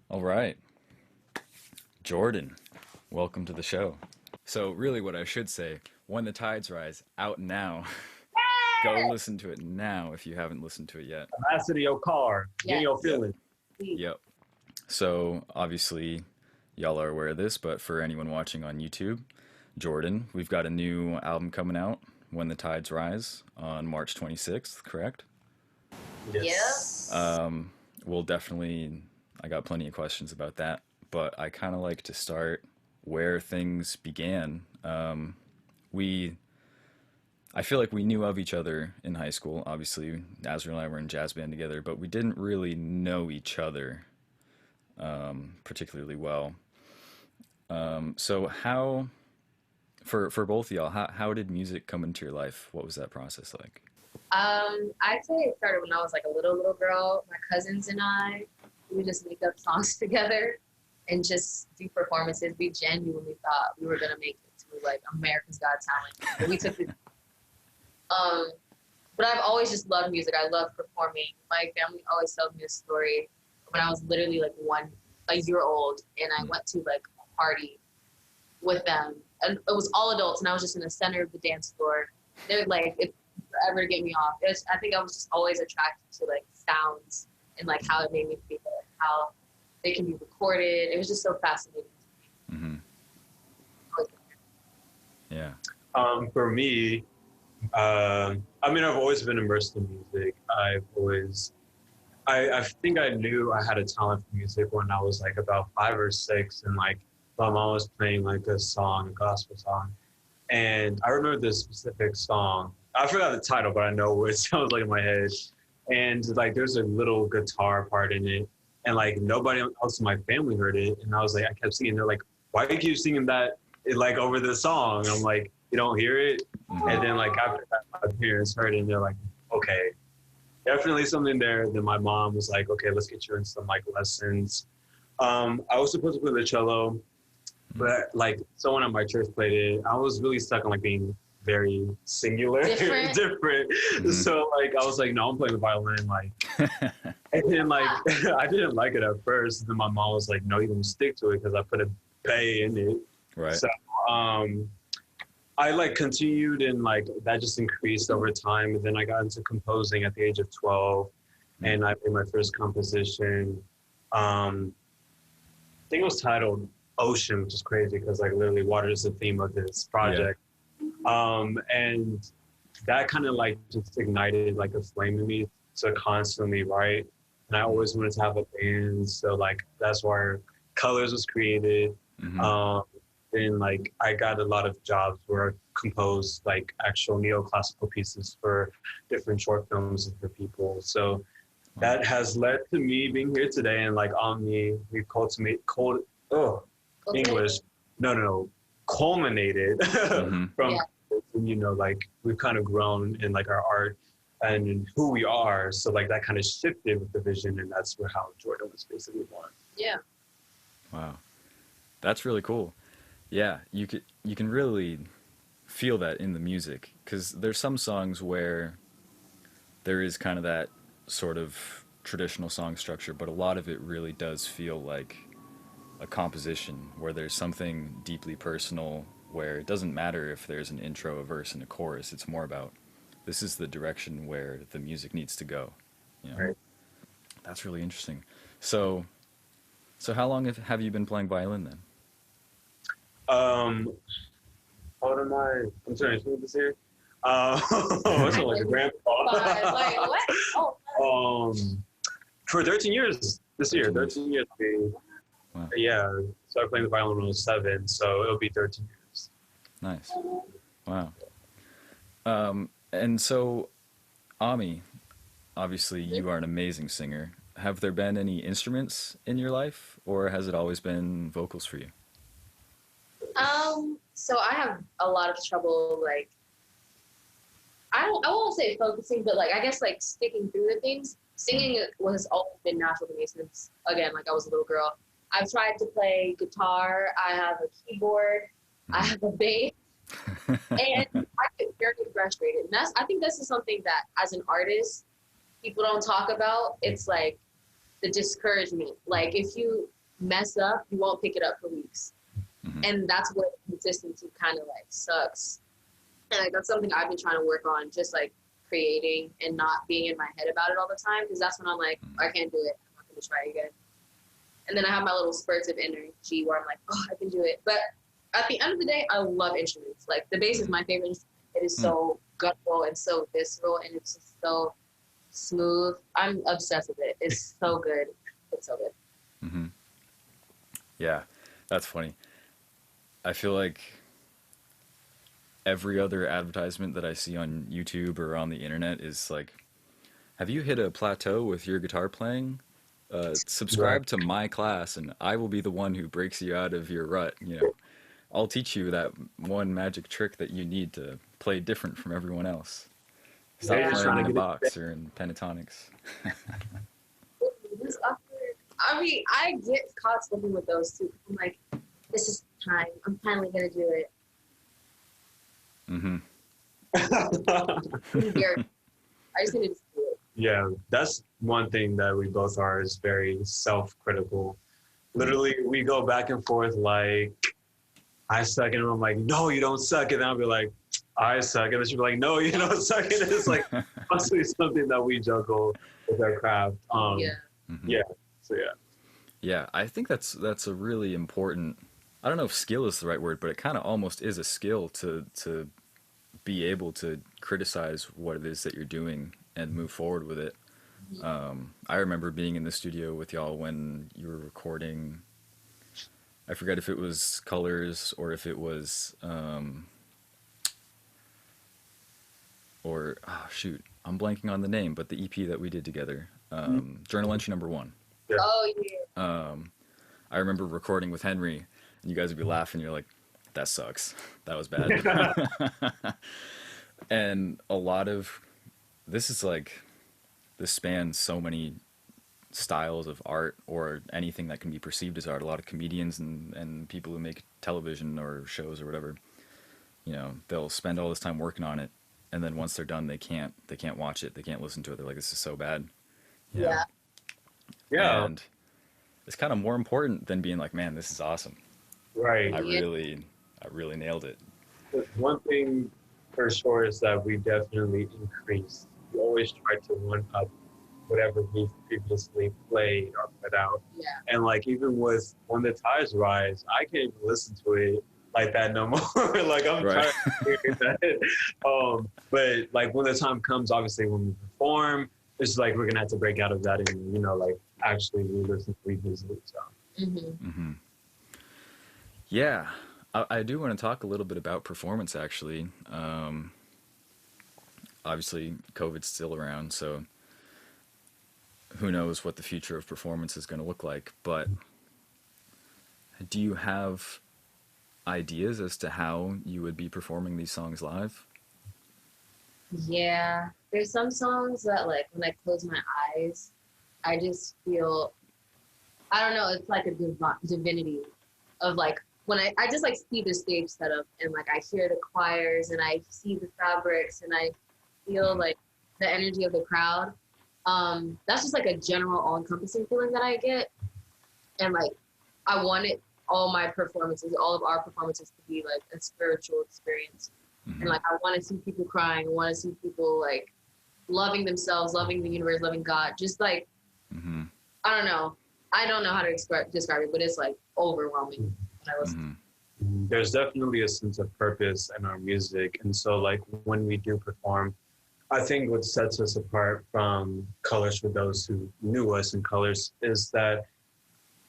All right. Jordan, welcome to the show. So, really, what I should say, When the Tides Rise, out now. Go listen to it now if you haven't listened to it yet. Last in your car, get your feelings. Yep. So, obviously, y'all are aware of this, but for anyone watching on YouTube, Jordan, we've got a new album coming out, When the Tides Rise, on March 26th, correct? Yes. We'll definitely, I got plenty of questions about that, but I kind of like to start where things began. We, I feel like we knew of each other in high school. Obviously, Azrael and I were in jazz band together, but we didn't really know each other particularly well. So how, for both of y'all, how did music come into your life? What was that process like? I'd say it started when I was like a little girl. My cousins and I, we would just make up songs together and just do performances. We genuinely thought we were gonna make it to like America's Got Talent. But we took it. But I've always just loved music. I love performing. My family always tells me a story when I was literally like a year old, and I went to like a party with them, and it was all adults, and I was just in the center of the dance floor. They're like, it's forever to get me off. I think I was just always attracted to like sounds and like how it made me feel, and how they can be recorded. It was just so fascinating to me. Mm-hmm. Yeah. For me, I mean, I've always been immersed in music. I think I knew I had a talent for music when I was like about 5 or 6, and like my mom was playing like a song, a gospel song, and I remember this specific song. I forgot the title, but I know what it sounds like in my head. And like, there's a little guitar part in it, and like nobody else in my family heard it. And I was like, I kept singing. They're like, "Why do you keep singing that like over the song?" I'm like, "You don't hear it." Mm-hmm. And then like after that, my parents heard it, and they're like, "Okay, definitely something there." Then my mom was like, "Okay, let's get you in some like lessons." I was supposed to play the cello, but like someone at my church played it. I was really stuck on like being very singular, Different. Mm-hmm. So like I was like, no, I'm playing the violin. Like, and then like I didn't like it at first. Then my mom was like, no, you're gonna stick to it because I put a bay in it. Right. So I like continued, and like that just increased over time. And then I got into composing at the age of 12, and I made my first composition. I think it was titled Ocean, which is crazy because like literally water is the theme of this project. And that kind of like just ignited like a flame in me to constantly write. And I always wanted to have a band. So like that's where Colors was created. Mm-hmm. Then like I got a lot of jobs where I composed like actual neoclassical pieces for different short films and for people. So that has led to me being here today, and like on me, we English. No. Culminated Mm-hmm. from, you know, like we've kind of grown in like our art and in who we are. So like that kind of shifted with the vision, and that's where how Jordan was basically born. Yeah. Wow. That's really cool. Yeah, you can really feel that in the music, because there's some songs where there is kind of that sort of traditional song structure, but a lot of it really does feel like a composition where there's something deeply personal, where it doesn't matter if there's an intro, a verse, and a chorus. It's more about this is the direction where the music needs to go. You know? Right. That's really interesting. So how long have you been playing violin then? How old am I? I'm sorry, who this here? What's like a grandpa? Like what? Oh. For 13 years this year. 13 years. Wow. Yeah, started playing the violin when I was 7, so it'll be 13 years. Nice. Wow. And so, Ami, obviously you are an amazing singer. Have there been any instruments in your life, or has it always been vocals for you? So I have a lot of trouble, like, I won't say focusing, but like, I guess like sticking through the things. Singing has always been natural to me since, again, like I was a little girl. I've tried to play guitar. I have a keyboard. I have a bass. And I get very frustrated. And I think this is something that as an artist, people don't talk about. It's like the discouragement. Like if you mess up, you won't pick it up for weeks. Mm-hmm. And that's what consistency kind of like sucks. And like that's something I've been trying to work on, just like creating and not being in my head about it all the time, because that's when I'm like, I can't do it, I'm not gonna try again. And then I have my little spurts of energy where I'm like, oh, I can do it. But at the end of the day, I love instruments. Like the bass is my favorite instrument. It is so guttural and so visceral, and it's just so smooth. I'm obsessed with it. It's so good. It's so good. Mm-hmm. Yeah, that's funny. I feel like every other advertisement that I see on YouTube or on the internet is like, have you hit a plateau with your guitar playing? Subscribe to my class and I will be the one who breaks you out of your rut. You know, I'll teach you that one magic trick that you need to play different from everyone else. Stop playing in the box or in pentatonics. I mean, I get caught slipping with those too. I'm like, this is time. I'm finally gonna do it. Mm-hmm. I just need to do it. Yeah, that's one thing that we both are, is very self-critical. Literally, we go back and forth like, I suck, and I'm like, no, you don't suck. And then I'll be like, I suck. And then she'll be like, no, you don't suck. And it's like constantly something that we juggle with our craft. Yeah. Mm-hmm. Yeah. So yeah. Yeah, I think that's a really important, I don't know if skill is the right word, but it kind of almost is a skill to be able to criticize what it is that you're doing and move forward with it. I remember being in the studio with y'all when you were recording, I forget if it was Colors or if it was, I'm blanking on the name, but the EP that we did together, Journal Entry #1. Yeah. Oh, yeah. I remember recording with Henry, and you guys would be laughing. You're like, that sucks. That was bad. And a lot of this is like, this spans so many styles of art or anything that can be perceived as art. A lot of comedians and people who make television or shows or whatever, you know, they'll spend all this time working on it, and then once they're done, they can't watch it. They can't listen to it. They're like, this is so bad. You know? Yeah. And it's kind of more important than being like, man, this is awesome. Right. I really nailed it. But one thing for sure is that we definitely increased. We always try to one up whatever we've previously played or put out. Yeah. And like even with When the Tides Rise, I can't even listen to it like that no more. Like I'm trying to hear that. But like when the time comes, obviously when we perform, it's like we're gonna have to break out of that and, you know, like actually re-listen, revisit it. So. Mm-hmm. Mm-hmm. Yeah, I do want to talk a little bit about performance, actually. Obviously, COVID's still around, so who knows what the future of performance is going to look like. But do you have ideas as to how you would be performing these songs live? Yeah. There's some songs that, like, when I close my eyes, I just feel, I don't know, it's like a divinity of, like, when I just, like, see the stage setup and, like, I hear the choirs and I see the fabrics and I feel, like, the energy of the crowd. That's just, like, a general all-encompassing feeling that I get. And, like, I wanted all my performances, all of our performances to be, like, a spiritual experience. Mm-hmm. And, like, I want to see people crying. I want to see people, like, loving themselves, loving the universe, loving God. Just, like, Mm-hmm. I don't know. I don't know how to describe it, but it's, like, overwhelming when I listen. Mm-hmm. There's definitely a sense of purpose in our music. And so, like, when we do perform, I think what sets us apart from Colors, for those who knew us in Colors, is that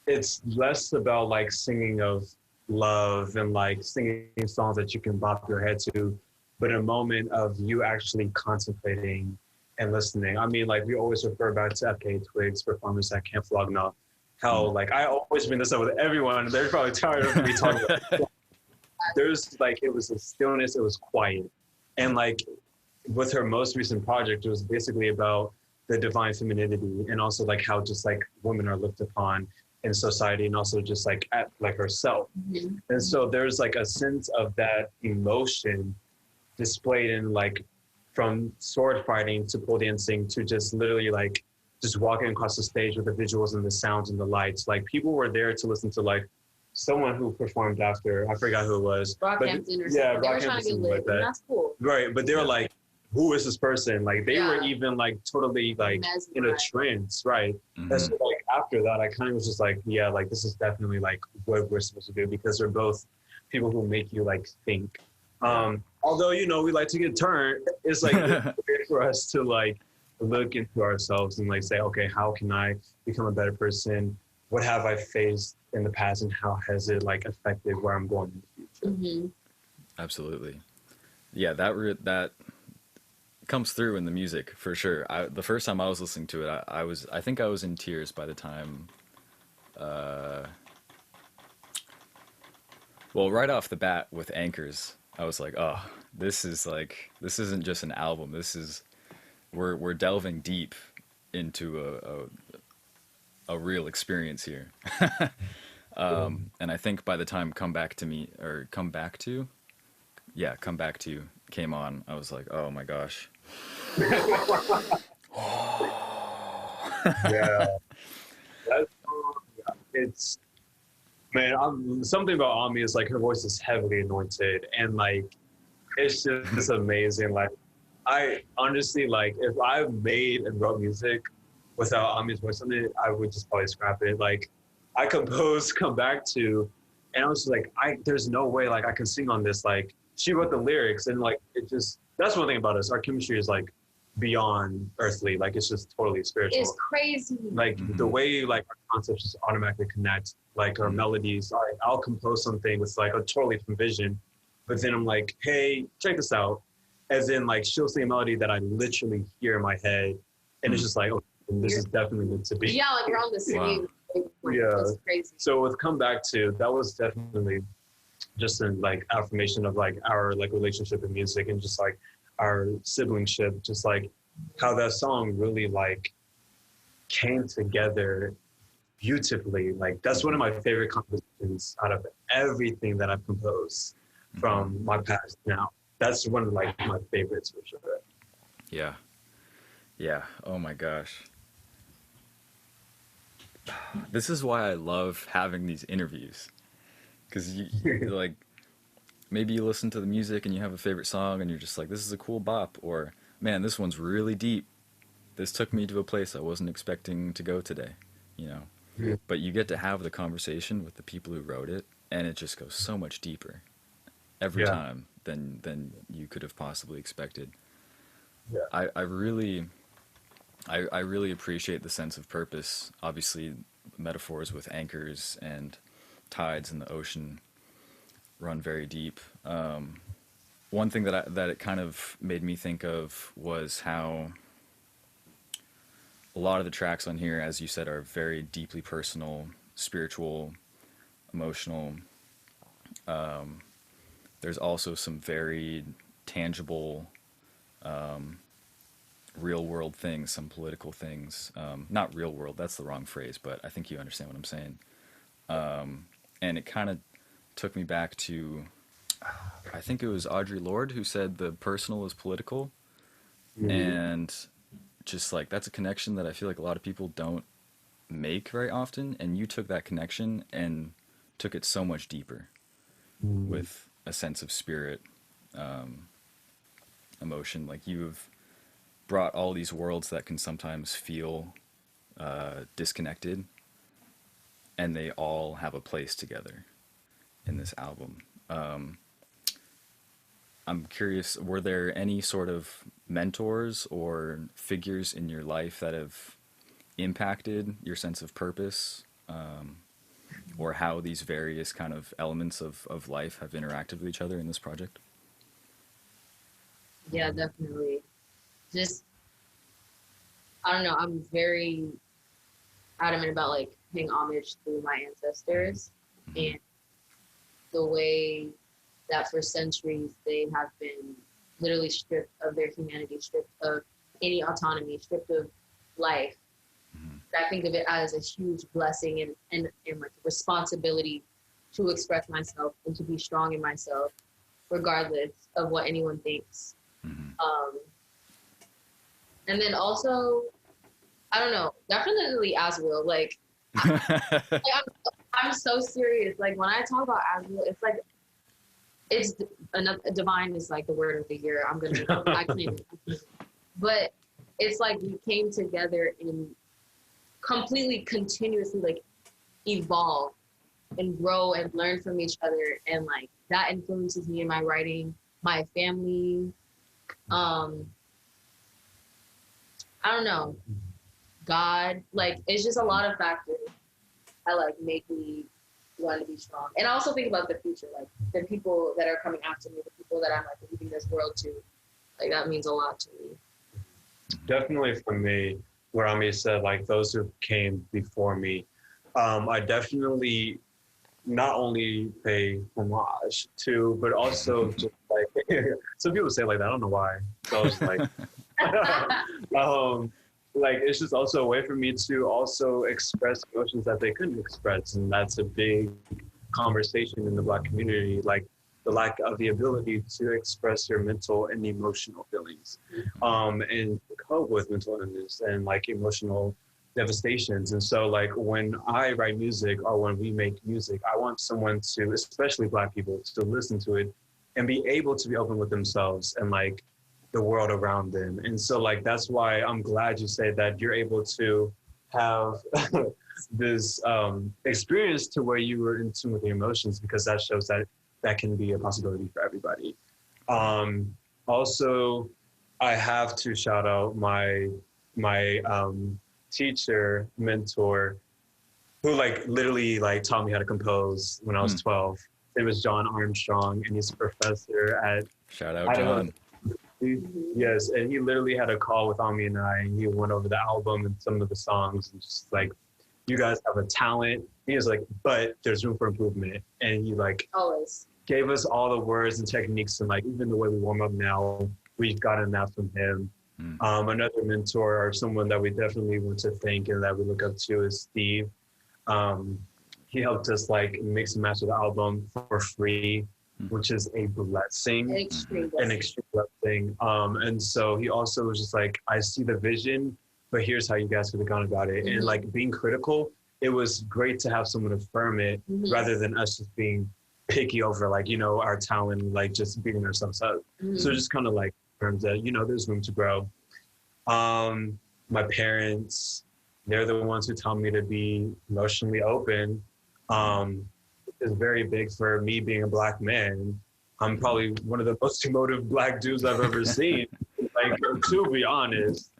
it's less about, like, singing of love and, like, singing songs that you can bop your head to, but a moment of you actually contemplating and listening. I mean, like, we always refer back to FK Twig's performance at Camp Flogna. How, like, I always bring this up with everyone. They're probably tired of me talking about it. There's, like, it was a stillness, it was quiet. And, like, with her most recent project, it was basically about the divine femininity and also, like, how just, like, women are looked upon in society and also just, like, at, like, herself. Mm-hmm. And so there's, like, a sense of that emotion displayed in, like, from sword fighting to pole dancing to just literally, like, just walking across the stage with the visuals and the sounds and the lights. Like people were there to listen to like someone who performed after, I forgot who it was. Brockhampton or something. Yeah, They were trying to get lit, and that's cool. Right, but they were like, who is this person? Like they were Yeah. even like totally like in a trance, right? And so like after that, I kind of was just like, yeah, like this is definitely like what we're supposed to do, because they're both people who make you like think. Although, you know, we like to get turned, it's like weird for us to like look into ourselves and like say, okay, how can I become a better person? What have I faced in the past, and how has it like affected where I'm going in the future? Absolutely. Yeah, that comes through in the music for sure. The first time I was listening to it, I think I was in tears by the time. Well, right off the bat with Anchors, I was like, oh, this isn't just an album. We're delving deep into a real experience here. And I think by the time Come Back to came on, I was like, oh my gosh. Yeah. It's, man, something about Ami is like her voice is heavily anointed, and like it's just amazing. Like I honestly, like if I made and wrote music without Ami's voice on it, I would just probably scrap it. Like I composed Come Back to, and I was just like, there's no way like I can sing on this. Like she wrote the lyrics, and like it just, that's one thing about us. Our chemistry is like beyond earthly. Like it's just totally spiritual. It's crazy. Like the way like our concepts just automatically connect, like our melodies. I'll compose something with like a totally different vision, but then I'm like, hey, check this out. As in like she'll sing a melody that I literally hear in my head, and it's just like, oh, this is definitely meant to be. Yeah, like we're on the same. Wow. Yeah. That's crazy. So with Come Back to, that was definitely just an like affirmation of like our like relationship in music, and just like our siblingship, just like how that song really like came together beautifully. Like that's one of my favorite compositions out of everything that I've composed from my past now. That's one of like my favorites for sure. Yeah. Yeah. Oh my gosh. This is why I love having these interviews. Because you like, maybe you listen to the music and you have a favorite song and you're just like, this is a cool bop, or man, this one's really deep. This took me to a place I wasn't expecting to go today, you know. Yeah. But you get to have the conversation with the people who wrote it, and it just goes so much deeper every time than you could have possibly expected. Yeah. I really appreciate the sense of purpose. Obviously, metaphors with anchors and tides in the ocean run very deep. One thing that it kind of made me think of was how a lot of the tracks on here, as you said, are very deeply personal, spiritual, emotional. There's also some very tangible, real world things, some political things. Not real world, that's the wrong phrase, but I think you understand what I'm saying. And it kind of took me back to, I think it was Audre Lorde who said the personal is political. And just like, that's a connection that I feel like a lot of people don't make very often. And you took that connection and took it so much deeper with a sense of spirit, emotion. Like you've brought all these worlds that can sometimes feel disconnected, and they all have a place together in this album. I'm curious, were there any sort of mentors or figures in your life that have impacted your sense of purpose, or how these various kind of elements of life have interacted with each other in this project? Yeah, definitely. Just, I don't know, I'm very adamant about like paying homage to my ancestors and the way that for centuries they have been literally stripped of their humanity, stripped of any autonomy, stripped of life. I think of it as a huge blessing and like responsibility to express myself and to be strong in myself, regardless of what anyone thinks. And then also, I don't know, definitely Azrael. Like, I'm so serious. Like when I talk about Azrael, it's like it's divine is like the word of the year. I claim it. But it's like we came together and completely continuously like evolve and grow and learn from each other, and like that influences me in my writing, my family. I don't know, God, like it's just a lot of factors that like make me want to be strong. And I also think about the future, like the people that are coming after me, the people that I'm like leaving this world to, like that means a lot to me. Definitely for me, where Ami said like those who came before me, I definitely not only pay homage to, but also just like some people say like that. I don't know why. So I was like, like it's just also a way for me to also express emotions that they couldn't express, and that's a big conversation in the Black community. Like the lack of the ability to express your mental and emotional feelings, and cope with mental illness and like emotional devastations. And so like when I write music or when we make music, I want someone to, especially Black people, to listen to it and be able to be open with themselves and like the world around them. And so like that's why I'm glad you say that you're able to have this experience to where you were in tune with your emotions, because that shows that that can be a possibility for everybody. Also, I have to shout out my teacher, mentor, who like literally like taught me how to compose when I was 12. It was John Armstrong, and he's a professor at Shout out John. Yes, and he literally had a call with Ami and I, and he went over the album and some of the songs, and just like, you guys have a talent. He was like, but there's room for improvement. And he like Always gave us all the words and techniques, and like even the way we warm up now, we've gotten that from him. Another mentor or someone that we definitely want to thank and that we look up to is Steve. He helped us like mix and master the album for free, which is a blessing, an extreme blessing. And so he also was just like, I see the vision, but here's how you guys could have gone about it. And like being critical, it was great to have someone affirm it rather than us just being picky over like, you know, our talent, like just beating ourselves up. So just kind of like affirms that, you know, there's room to grow. My parents, they're the ones who taught me to be emotionally open. Is very big for me being a Black man. I'm probably one of the most emotive Black dudes I've ever seen, like to be honest.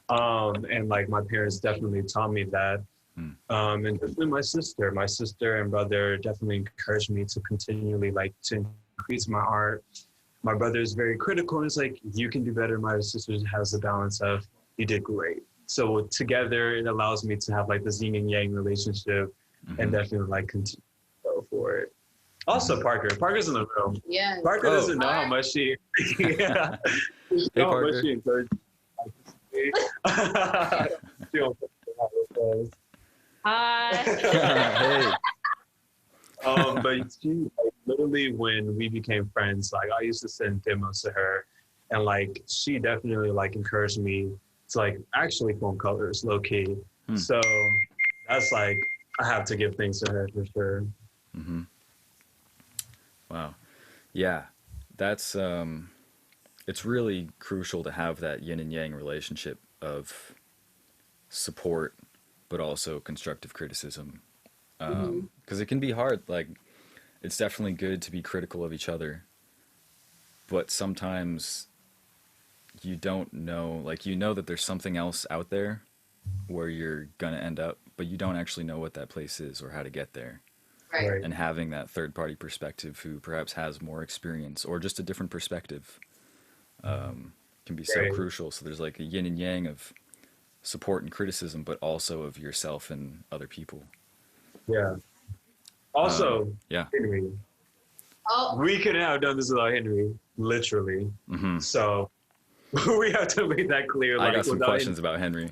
And like my parents definitely taught me that. And definitely my sister and brother definitely encouraged me to continually like to increase my art. My brother is very critical and it's like, you can do better. My sister has the balance of, you did great. So together it allows me to have like the yin and yang relationship and definitely like continue to go for it. Also Parker's in the room. Yeah. Parker doesn't know how much she, yeah. Hey, Parker. Much she encouraged me. She don't know how it goes. Hi. Hey. But she like, literally when we became friends, like I used to send demos to her, and like she definitely like encouraged me to like actually form colors low key. So that's like I have to give things to her for sure. Wow. Yeah, that's it's really crucial to have that yin and yang relationship of support but also constructive criticism, because it can be hard. Like it's definitely good to be critical of each other, but sometimes you don't know, like you know that there's something else out there where you're gonna end up, but you don't actually know what that place is or how to get there. Right. And having that third party perspective who perhaps has more experience or just a different perspective can be so crucial. So there's like a yin and yang of support and criticism, but also of yourself and other people. Yeah. Also, Henry. Oh. We couldn't have done this without Henry, literally. So we have to make that clear. I got some questions about Henry.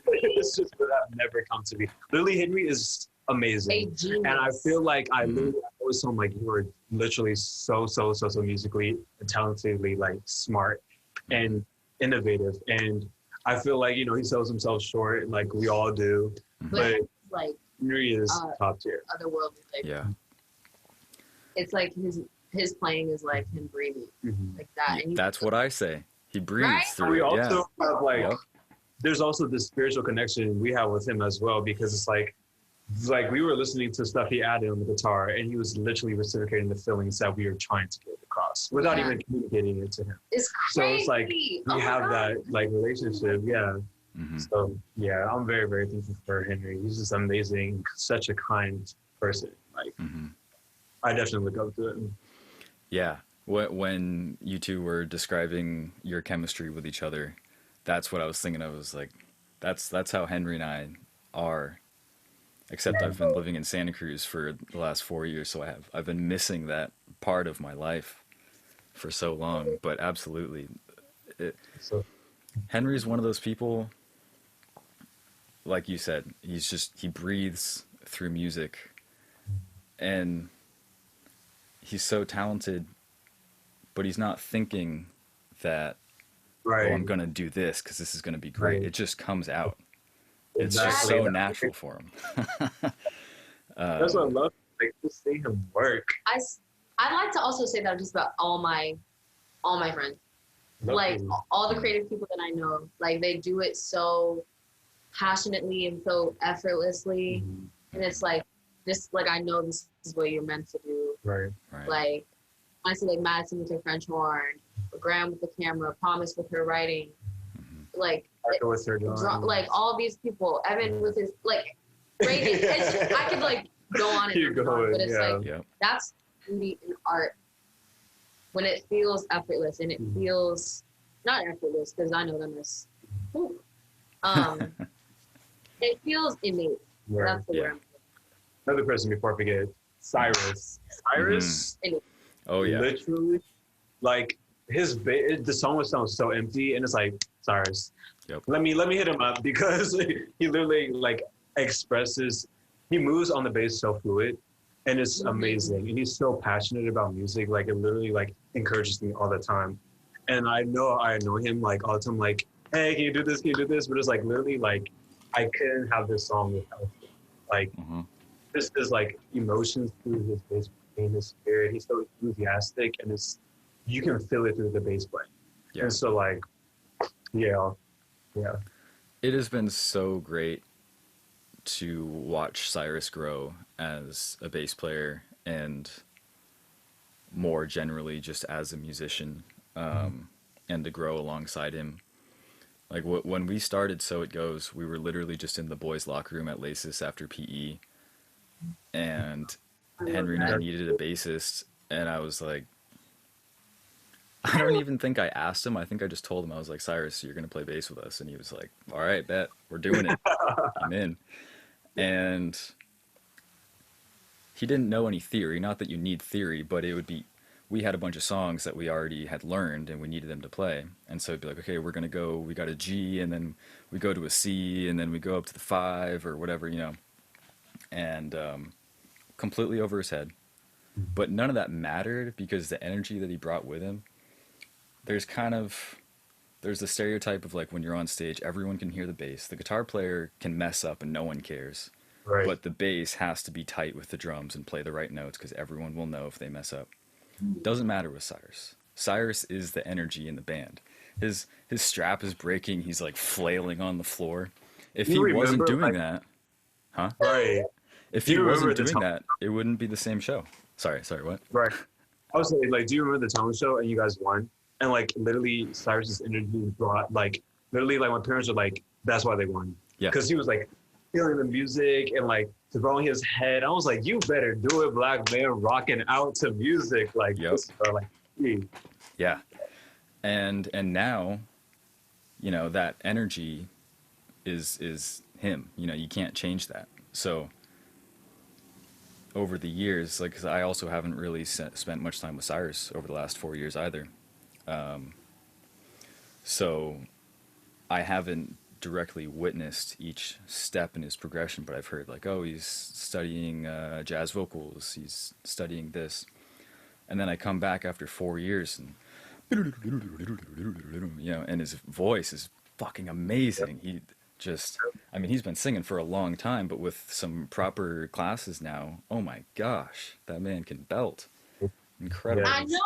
It's just that I've never come to be. Literally, Henry is amazing. And I feel like I always told him like you were literally so musically and talentedly like smart and innovative. And I feel like, you know, he sells himself short, like we all do. But like Henry is top tier. otherworldly. Like, Yeah. it's like his playing is like him breathing, like that. And That's what I say. He breathes Right? through We it. also have like, Yep. there's also this spiritual connection we have with him as well, because it's like we were listening to stuff he added on the guitar, and he was literally reciprocating the feelings that we were trying to get across without even communicating it to him. It's So crazy. it's like we have that like relationship, yeah. So yeah, I'm very, very thankful for Henry. He's just amazing, such a kind person. Like I definitely look up to him. Yeah. When you two were describing your chemistry with each other, that's what I was thinking of. Was like, that's how Henry and I are. Except I've been living in Santa Cruz for the last 4 years, so I've been missing that part of my life for so long. But absolutely, Henry's one of those people. Like you said, he breathes through music, and he's so talented, but he's not thinking that, oh, I'm going to do this because this is going to be great. Right. It just comes out. It's just so natural for him. That's what I love, like, to see him work. I like to also say that just about all my friends. Like, all the creative people that I know, like, they do it so passionately and so effortlessly. And it's like, this, like, I know this is what you're meant to do. Right. Like, I see, like, Madison with her French horn, Graham with the camera, Promise with her writing, like, with her like, all these people, Evan with his, like, Reagan. I could, like, go on and on, but it's like, that's beauty in art. When it feels effortless, and it feels not effortless, because I know them as it feels innate. That's the word. Another person before I forget, Cyrus. Oh yeah. Literally, like the song would sound so empty, and it's like, Cyrus. Let me hit him up, because he literally like expresses. He moves on the bass so fluid, and it's amazing. And he's so passionate about music. Like, it literally like encourages me all the time. And I know him like all the time. Like, hey, can you do this? Can you do this? But it's like literally like I couldn't have this song without him. Like this is like emotions through his bass playing, his spirit. He's so enthusiastic, and you can feel it through the bass playing. And so like, yeah. It has been so great to watch Cyrus grow as a bass player, and more generally just as a musician, and to grow alongside him. Like when we started So It Goes, we were literally just in the boys' locker room at Lasis after PE, and Henry and I needed a bassist, and I was like, I don't even think I asked him. I think I just told him, I was like, Cyrus, you're going to play bass with us. And he was like, all right, bet, we're doing it. I'm in. And he didn't know any theory. Not that you need theory, but it would be, we had a bunch of songs that we already had learned and we needed them to play. And so it'd be like, okay, we're going to go, we got a G, and then we go to a C, and then we go up to the 5 or whatever, you know. And completely over his head. But none of that mattered, because the energy that he brought with him, there's the stereotype of like when you're on stage, everyone can hear the bass. The guitar player can mess up and no one cares. Right. But the bass has to be tight with the drums and play the right notes, because everyone will know if they mess up. Doesn't matter with Cyrus. Cyrus is the energy in the band. His strap is breaking. He's like flailing on the floor. If he wasn't doing that, Right. If he wasn't doing that, it wouldn't be the same show. Sorry, what? Right. I was like, do you remember the talent show and you guys won? And like literally Cyrus's energy brought, like, literally, like, my parents were like, that's why they won. Yeah. Because he was like feeling the music and like throwing his head. I was like, you better do it, black man, rocking out to music. Like, like, yeah. And now, you know, that energy is him. You know, you can't change that. So over the years, like, 'cause I also haven't really spent much time with Cyrus over the last 4 years either. So I haven't directly witnessed each step in his progression, but I've heard like, oh, he's studying jazz vocals, he's studying this. And then I come back after 4 years and, you know, and his voice is fucking amazing. He just, I mean, he's been singing for a long time, but with some proper classes now, oh my gosh, that man can belt. Incredible. I know.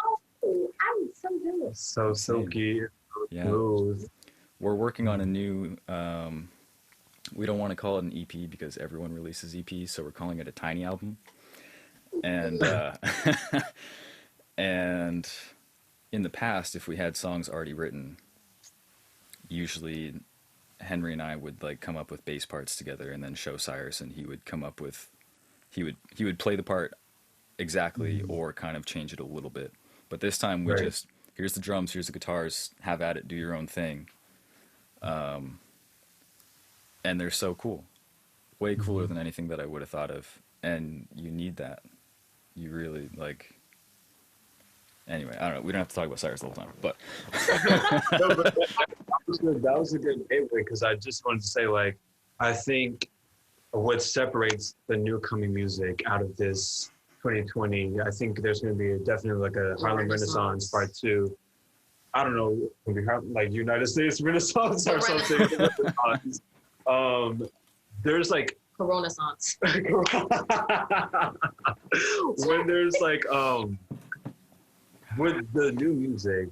I'm so jealous. So silky, smooth. We're working on a new, we don't want to call it an EP because everyone releases EPs, so we're calling it a tiny album. And and in the past, if we had songs already written, usually Henry and I would like come up with bass parts together and then show Cyrus, and he would come up with, he would play the part exactly or kind of change it a little bit. But this time we just, here's the drums, here's the guitars, have at it, do your own thing. And they're so cool. Way cooler than anything that I would have thought of. And you need that. You really, like... Anyway, I don't know. We don't have to talk about Cyrus the whole time, but... No, but that was a good gateway, because I just wanted to say, like, I think what separates the new coming music out of this 2020, I think there's going to be definitely like a Harlem Renaissance Part 2. I don't know, like United States Renaissance or something. There's like Corona-sance. when there's like with the new music,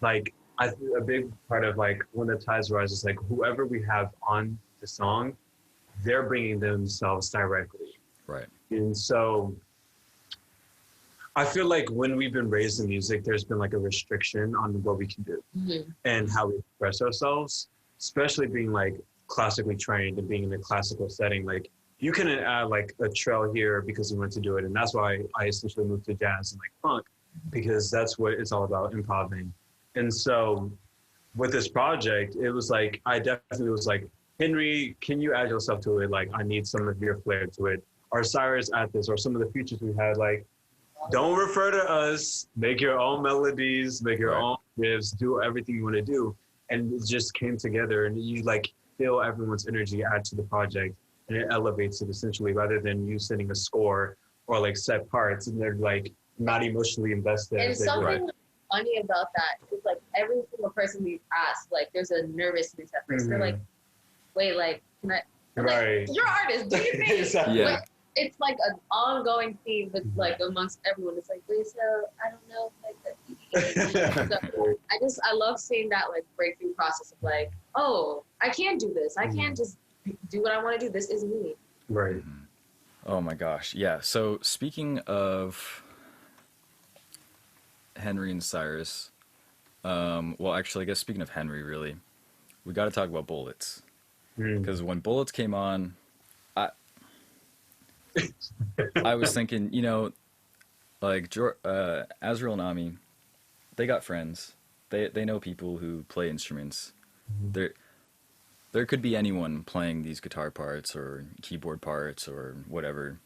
like I think a big part of like when the tides rise is like whoever we have on the song, they're bringing themselves directly. Right. And so I feel like when we've been raised in music, there's been like a restriction on what we can do and how we express ourselves, especially being like classically trained and being in a classical setting. Like you can add like a trill here because you want to do it. And that's why I essentially moved to jazz and like funk, because that's what it's all about, improvising. And so with this project, it was like, I definitely was like, Henry, can you add yourself to it? Like, I need some of your flair to it. Or Cyrus at this, or some of the features we had, like, don't refer to us, make your own melodies, make your own riffs, do everything you want to do. And it just came together, and you like feel everyone's energy add to the project, and it elevates it essentially, rather than you sending a score or like set parts and they're like not emotionally invested. And something funny about that is like every single person we've asked, like there's a nervousness at first. They're like, wait, like, can I? I'm like, you're an artist, do you think? Exactly. Yeah. Like, it's like an ongoing theme with like amongst everyone. It's like, wait, so I don't know, like so I love seeing that like breakthrough process of like, oh, I can do this. I can't just do what I want to do. This is me. Right. Oh my gosh. Yeah. So speaking of Henry and Cyrus, well, actually, I guess speaking of Henry, really, we got to talk about Bullets. Because when Bullets came on, I was thinking, you know, like Azrael and Ami, they got friends. They know people who play instruments. There could be anyone playing these guitar parts or keyboard parts or whatever.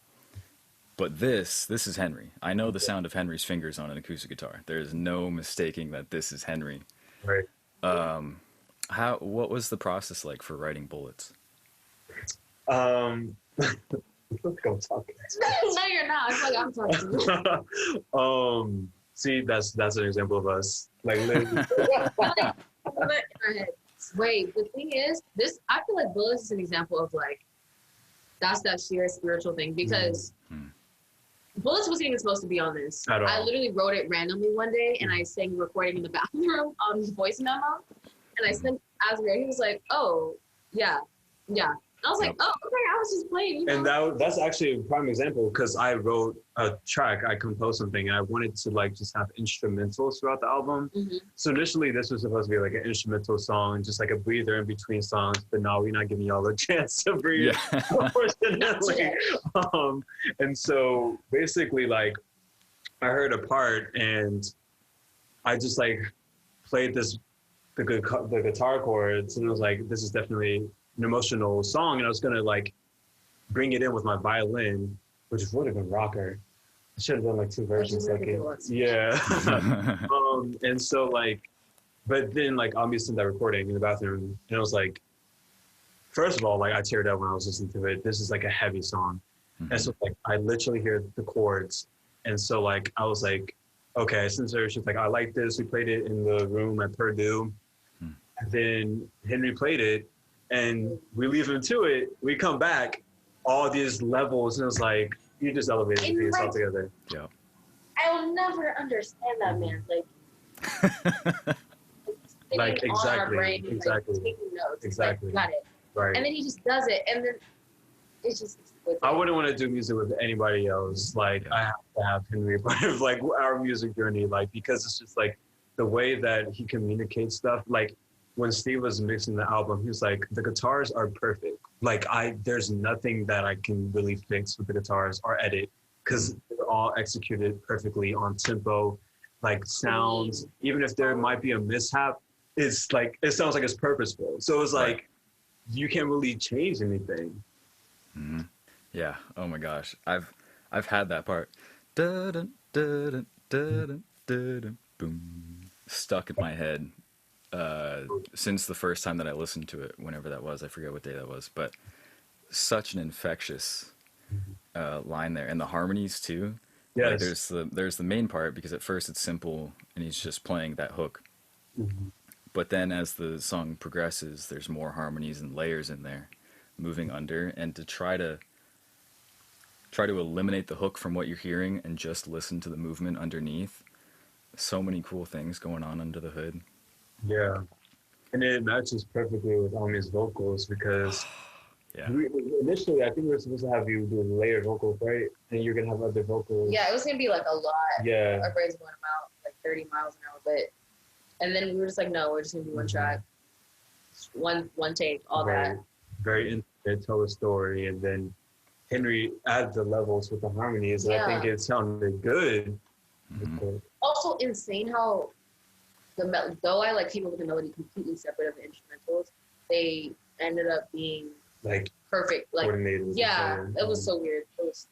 But this is Henry. I know the sound of Henry's fingers on an acoustic guitar. There's no mistaking that this is Henry. Right. What was the process like for writing Bullets? Go talk. No, you're not. I feel like I'm talking to you. See, that's an example of us. Like literally. Wait, the thing is, I feel like Bullets is an example of like, that's that sheer spiritual thing, because Bullets wasn't even supposed to be on this. At all. I literally wrote it randomly one day, and I sang recording in the bathroom on voice memo, and I sent Azrael. He was like, "Oh, yeah." I was like, "Oh, okay." I was just playing. You know? And that's actually a prime example, because I wrote a track, I composed something, and I wanted to like just have instrumentals throughout the album. So initially, this was supposed to be like an instrumental song, just like a breather in between songs. But now we're not giving y'all a chance to breathe, unfortunately. And so basically, like, I heard a part, and I just like played the guitar chords, and I was like, this is definitely an emotional song, and I was gonna like bring it in with my violin, which would have been rocker. I should have done like two versions. Yeah. And so like, but then like obviously that recording in the bathroom, and I was like, first of all, like I teared up when I was listening to it. This is like a heavy song, and so like I literally hear the chords, and so like I was like, okay, since there's just like I like this, we played it in the room at Purdue. And then Henry played it, and we leave him to it. We come back, all these levels, and it was like, you just elevated the piece altogether. Yeah. I'll never understand that, man. Like, on our brain, exactly. Like, taking notes. Exactly. Like, got it. Right. And then he just does it, and then it's just. I wouldn't want to do music with anybody else. Like, I have to have Henry part of like our music journey, like, because it's just like the way that he communicates stuff. Like when Steve was mixing the album, he was like, the guitars are perfect. Like there's nothing that I can really fix with the guitars or edit, because they're all executed perfectly on tempo, like sounds. Even if there might be a mishap, it's like, it sounds like it's purposeful. So it's like, you can't really change anything. Mm-hmm. Yeah. Oh my gosh. I've had that part. Dun, dun, dun, dun, boom. Stuck in my head since the first time that I listened to it, whenever that was. I forget what day that was, but such an infectious line there, and the harmonies too. Yes. Like there's the main part, because at first it's simple and he's just playing that hook. Mm-hmm. But then as the song progresses, there's more harmonies and layers in there moving under, and to try to eliminate the hook from what you're hearing and just listen to the movement underneath. So many cool things going on under the hood. Yeah. And it matches perfectly with Ami's vocals, because initially I think we were supposed to have you do layered vocals, right? And you're going to have other vocals. Yeah, it was going to be like a lot. Yeah. Our brains going about like 30 miles an hour. And then we were just like, no, we're just going to do one track. One take, all that. Very intimate, tell a story, and then Henry add the levels with the harmonies, and I think it sounded good. Mm-hmm. Also insane how though I came up with the melody completely separate of the instrumentals, they ended up being like perfect. Like coordinated. Yeah, it was so weird. It was.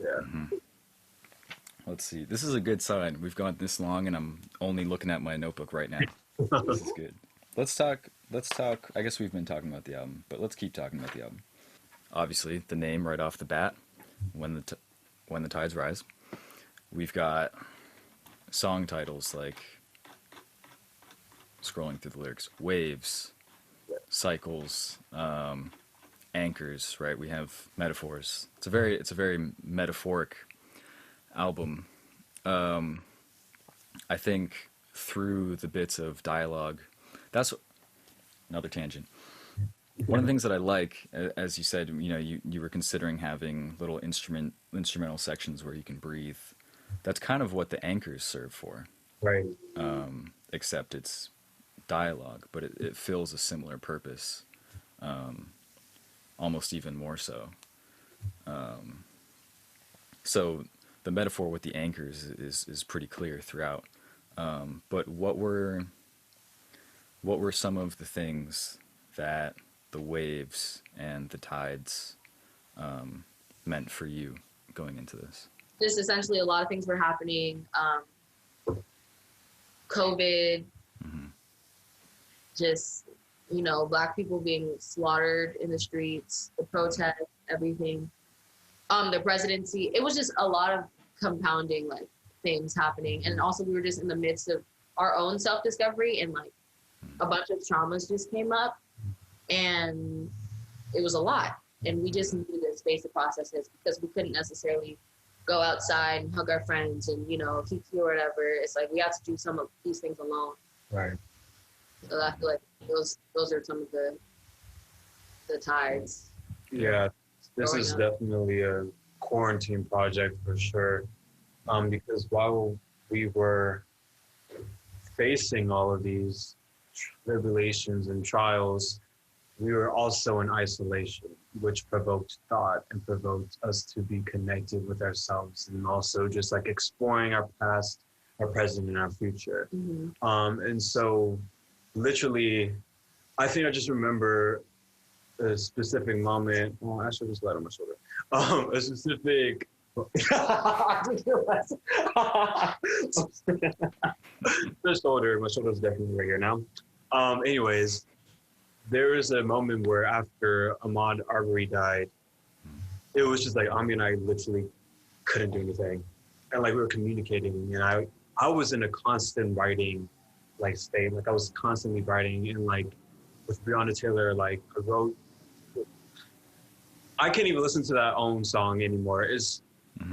Yeah. Mm-hmm. Let's see. This is a good sign. We've gone this long, and I'm only looking at my notebook right now. This is good. Let's talk. I guess we've been talking about the album, but let's keep talking about the album. Obviously, the name right off the bat, when the tides rise. We've got song titles like, scrolling through the lyrics, waves, cycles, anchors. Right? We have metaphors. It's a very metaphoric album. I think through the bits of dialogue, that's another tangent. One of the things that I like, as you said, you were considering having little instrumental sections where you can breathe. That's kind of what the anchors serve for. Right. Except it's dialogue, but it fills a similar purpose, almost even more so. So the metaphor with the anchors is pretty clear throughout. But what were some of the things that the waves and the tides meant for you going into this? Just essentially a lot of things were happening. COVID, just, Black people being slaughtered in the streets, the protests, everything. The presidency, it was just a lot of compounding things happening. And also we were just in the midst of our own self-discovery, and a bunch of traumas just came up, and it was a lot. And we just needed a space to process this, because we couldn't necessarily go outside and hug our friends and, kiki or whatever. It's like we have to do some of these things alone. Right. So I feel like those are some of the tides. Yeah, this is definitely a quarantine project for sure. Because while we were facing all of these tribulations and trials, we were also in isolation, which provoked thought and provoked us to be connected with ourselves, and also just exploring our past, our present, and our future. Mm-hmm. And so literally, I think I just remember a specific moment. Oh, I should just let on my shoulder. A specific. I just realized. My shoulder's definitely right here now. Anyways, there was a moment where after Ahmaud Arbery died, it was just Ami and I literally couldn't do anything. And we were communicating, and I was in a constant writing like state. Like I was constantly writing, and like with Breonna Taylor, like I wrote. I can't even listen to that own song anymore. It's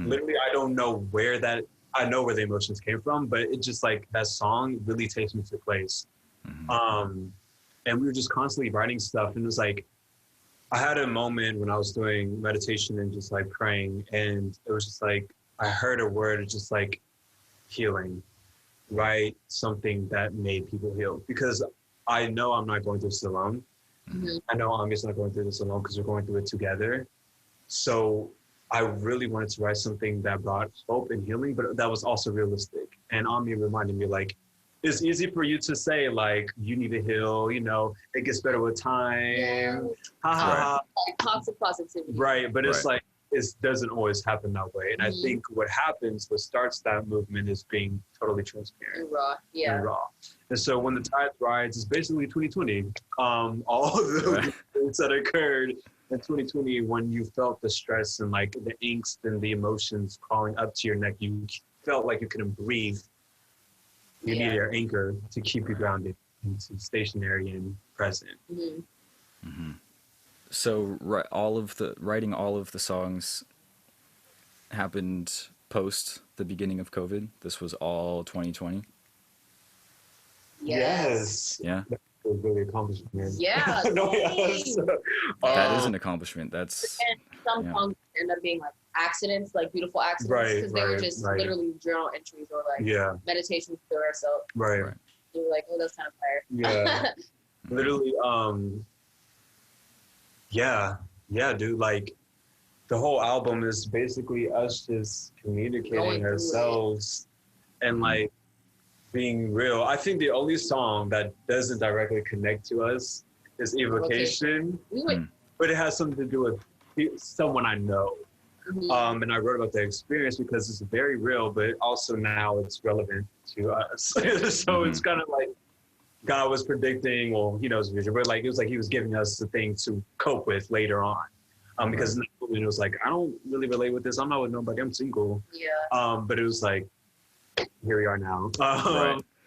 literally I know where the emotions came from, but it just like that song really takes me to a place. And we were just constantly writing stuff, and it was like I had a moment when I was doing meditation and just like praying, and it was just like I heard a word just like healing, write something that made people heal, because I know I'm not going through this alone. I know Ami's not going through this alone because we're going through it together. So I really wanted to write something that brought hope and healing, but that was also realistic. And Ami reminded me, like, it's easy for you to say, like, you need to heal, you know, it gets better with time. Like toxic positivity. Right. But it's like, it doesn't always happen that way. And I think what starts that movement is being totally transparent. And raw. Yeah. And raw. And so when the tide rides, it's basically 2020. All of the things that occurred in 2020, when you felt the stress and like the angst and the emotions crawling up to your neck, you felt like you couldn't breathe. You needed your anchor to keep you grounded and to stationary and present. So writing all of the songs happened post the beginning of COVID. This was all 2020. Yes. Yeah. That was really accomplishment. Yeah. That is an accomplishment. That's and some songs end up being like accidents, like beautiful accidents, because they were just literally journal entries or like meditations for ourselves. Right. You were like, oh, that's kind of fire. Yeah. Literally, dude, like the whole album is basically us just communicating ourselves and like being real. I think the only song that doesn't directly connect to us is Evocation, but it has something to do with someone I know. And I wrote about the experience because it's very real, but also now it's relevant to us. So it's kind of like God was predicting, well, he knows the future, but like it was like he was giving us the thing to cope with later on. Because it was like, I don't really relate with this. I'm not with nobody. I'm single. Yeah. But it was like, here we are now.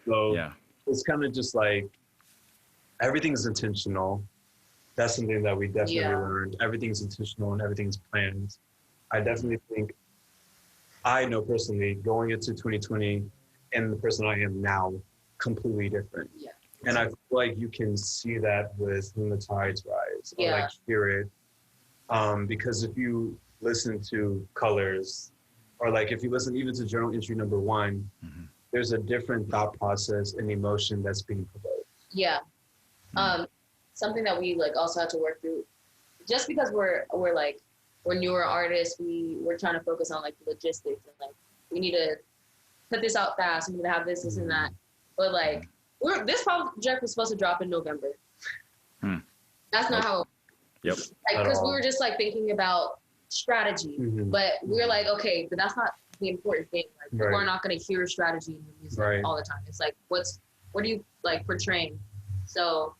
So it's kind of just like everything's intentional. That's something that we definitely learned. Everything's intentional and everything's planned. I definitely think, I know personally, going into 2020 and the person I am now, completely different. Yeah. And I feel like you can see that with When the Tides Rise, or like hear it. Because if you listen to Colors, or like if you listen even to journal entry number 1, there's a different thought process and emotion that's being provoked. Yeah. Something that we like also have to work through, just because we're newer artists, we're trying to focus on like the logistics and like we need to put this out fast, we need to have this and that. But like this project was supposed to drop in November. That's not how. Yep. Like, because we were just like thinking about strategy, but we're like, okay, but that's not the important thing. Like, people are not going to hear strategy in the music all the time. It's like, what are you like portraying? So,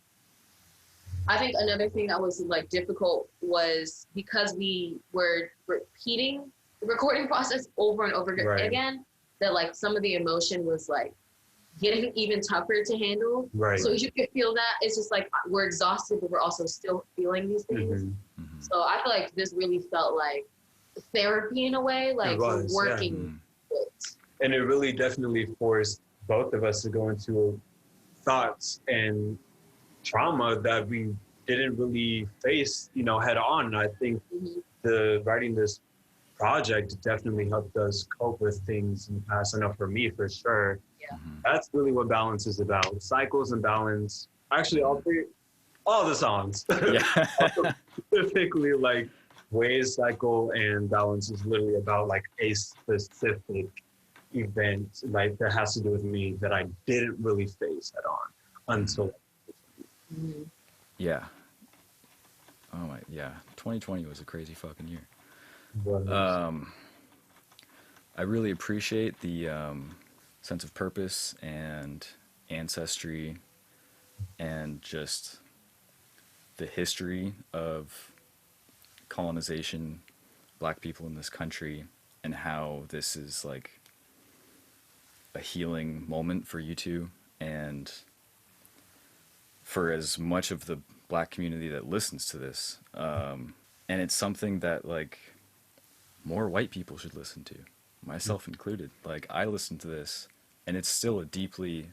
I think another thing that was like difficult was because we were repeating the recording process over and over again. That like some of the emotion was like getting even tougher to handle. So you could feel that. It's just like we're exhausted, but we're also still feeling these things. So I feel like this really felt like therapy in a way, like we're working with. And it really definitely forced both of us to go into thoughts and trauma that we didn't really face, you know, head on. And I think the writing this project definitely helped us cope with things in the past. I know for me, for sure. That's really what balance is about. Cycles and balance. Actually, all the songs. Specifically, like Ways, Cycle, and Balance is literally about like a specific event like that has to do with me that I didn't really face head on until. Yeah. Oh my, 2020 was a crazy fucking year. I really appreciate the sense of purpose and ancestry and just the history of colonization, Black people in this country, and how this is like a healing moment for you two And for as much of the Black community that listens to this, and it's something that like more white people should listen to, myself included. Like I listen to this, and it's still a deeply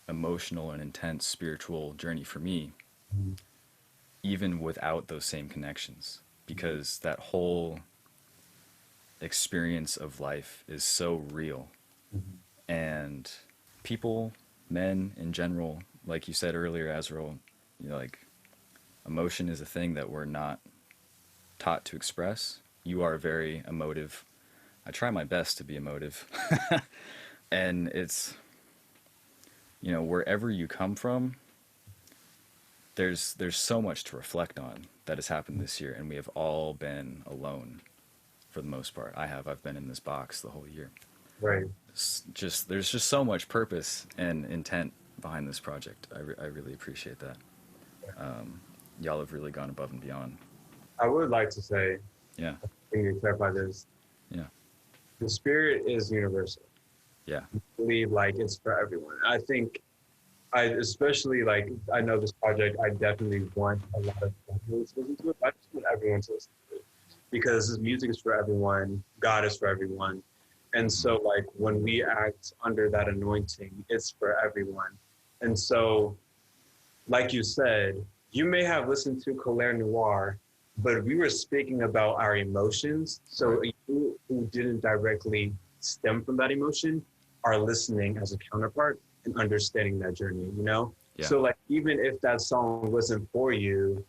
emotional and intense spiritual journey for me, even without those same connections, because that whole experience of life is so real. And people, men in general, like you said earlier, Azrael, you know, like emotion is a thing that we're not taught to express. You are very emotive. I try my best to be emotive. And it's, you know, wherever you come from, there's so much to reflect on that has happened this year, and we have all been alone for the most part. I've been in this box the whole year. Right. There's just so much purpose and intent behind this project. I really appreciate that. Y'all have really gone above and beyond. I would like to say, Yeah. I think you clarify this. Yeah. The spirit is universal. Yeah. I believe like it's for everyone. I think especially like, I know this project, I definitely want a lot of people to listen to it. I just want everyone to listen to it because this music is for everyone. God is for everyone. And so like when we act under that anointing, it's for everyone. And so, like you said, you may have listened to Colère Noire, but we were speaking about our emotions. So you who didn't directly stem from that emotion are listening as a counterpart and understanding that journey, you know? Yeah. So like, even if that song wasn't for you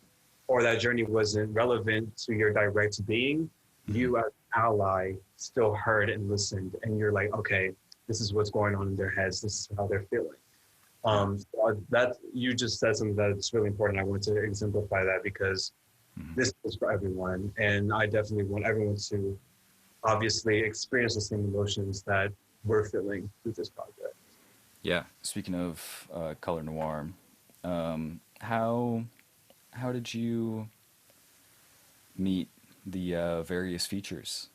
or that journey wasn't relevant to your direct being, you as an ally still heard and listened. And you're like, okay, this is what's going on in their heads. This is how they're feeling. So that you just said something that's really important. I want to exemplify that because this is for everyone. And I definitely want everyone to obviously experience the same emotions that we're feeling through this project. Yeah. Speaking of Colère Noire, how did you meet the various features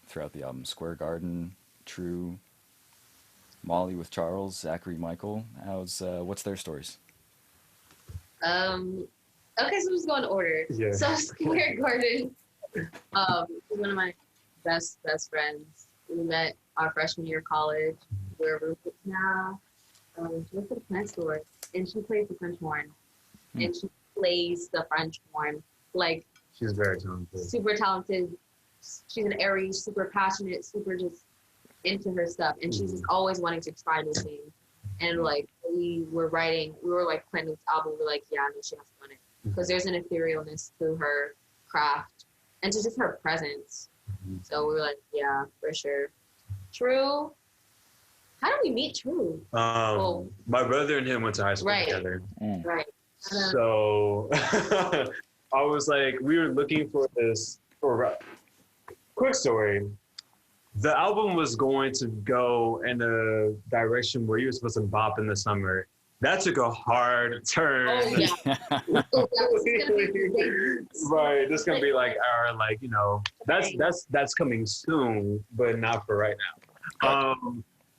throughout the album? Square Garden, True, Molly with Charles, Zachary, Michael. What's their stories? Okay, so I'm just going in order. Yeah. So Square Garden, one of my best friends. We met our freshman year of college. We're roommates now. She works at a plant store, and she plays the French horn. And she plays the French horn like She's very talented. super talented. She's an Aries, super passionate, super just into her stuff, and she's just always wanting to try new things. And like we were planning this album. We're like, yeah, no, she has to win it because there's an etherealness to her craft and to just her presence. So we were like, yeah, for sure. True. How did we meet True? My brother and him went to high school together. Right. So I was like, we were looking for this. Quick story. The album was going to go in a direction where you were supposed to bop in the summer. That took a hard turn. Oh, yeah. Right. This is gonna be like our that's coming soon, but not for right now.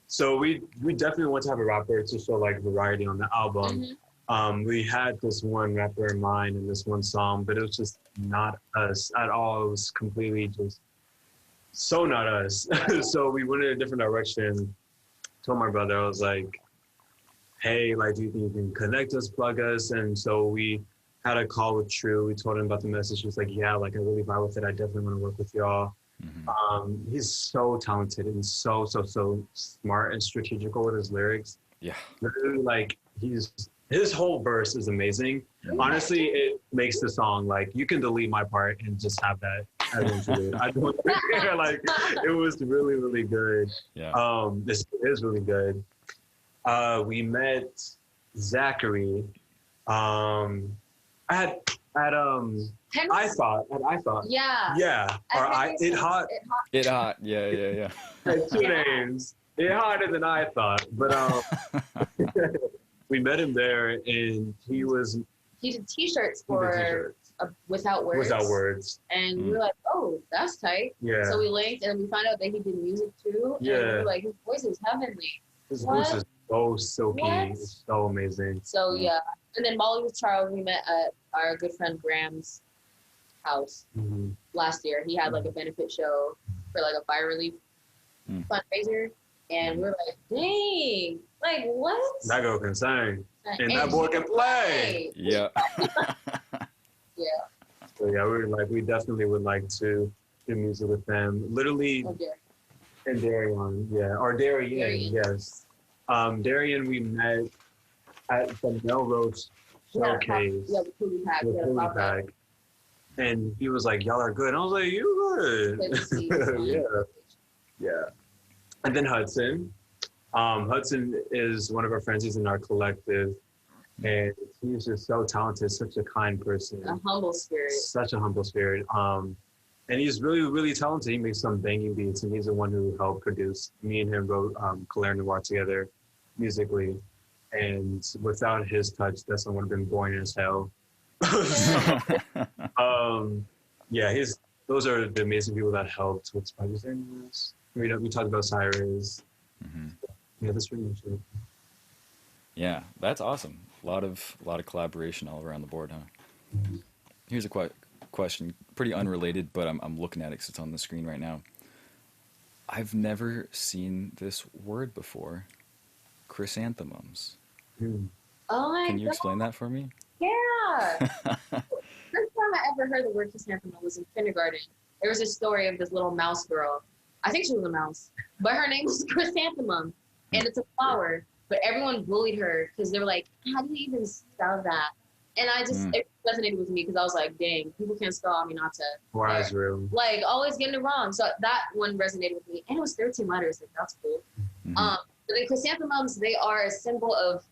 So we definitely want to have a rapper to show like variety on the album. We had this one rapper in mind and this one song, but it was just not us at all. It was completely just so not us. So we went in a different direction. Told my brother, I was like, hey, like, do you think you can connect us, plug us? And so we had a call with True. We told him about the message. He was like, yeah, like I really vibe with it. I definitely want to work with y'all. He's so talented and so smart and strategical with his lyrics. Yeah. Literally, like his whole verse is amazing. Honestly, it makes the song like you can delete my part and just have that as interlude. I don't care. Like it was really, really good. Yeah. This is really good. We met Zachary. I thought. Yeah. Yeah. Or It Hot. It Hot. Yeah. Two names. It Hotter Than I Thought. But we met him there, and he did t-shirts for Without Words. Without Words. And we were like, oh, that's tight. Yeah. So we linked, and we found out that he did music too. Yeah. And we were like, his voice is heavenly. His voice is so silky. What? It's so amazing. So yeah, and then Molly with Charles, we met at our good friend Graham's house last year. He had like a benefit show for like a fire relief fundraiser, and we were like, dang, like what? That girl can sing, and that boy can play. Yeah. Yeah. So yeah, we definitely would like to do music with them. Literally, and Darian, yeah, or Darian, yes. Darian, we met at the Melrose showcase. Yeah, the Coolie Pack. The Coolie Pack. And he was like, y'all are good. And I was like, you good. Yeah. Yeah. And then Hudson. Hudson is one of our friends. He's in our collective. And he's just so talented, such a kind person. A humble spirit. Such a humble spirit. And he's really, really talented. He makes some banging beats, and he's the one who helped produce. Me and him wrote Colère Noire together musically. And without his touch, that song would have been boring as hell. Yeah, those are the amazing people that helped with Spiderman. We talked about Cyrus. Yeah, that's pretty much it. Yeah, that's awesome. A lot of collaboration all around the board, huh? Here's a question, pretty unrelated, but I'm looking at it because it's on the screen right now. I've never seen this word before. Chrysanthemums. Oh my God. Can you explain that for me? Yeah. First time I ever heard the word chrysanthemum was in kindergarten. There was a story of this little mouse girl. I think she was a mouse, but her name was Chrysanthemum, and it's a flower. But everyone bullied her because they were like, "How do you even spell that?" And it resonated with me because I was like, "Dang, people can't spell Aminata." Wise real. Like always getting it wrong. So that one resonated with me, and it was 13 letters. Like that's cool. But the chrysanthemums, they are a symbol of.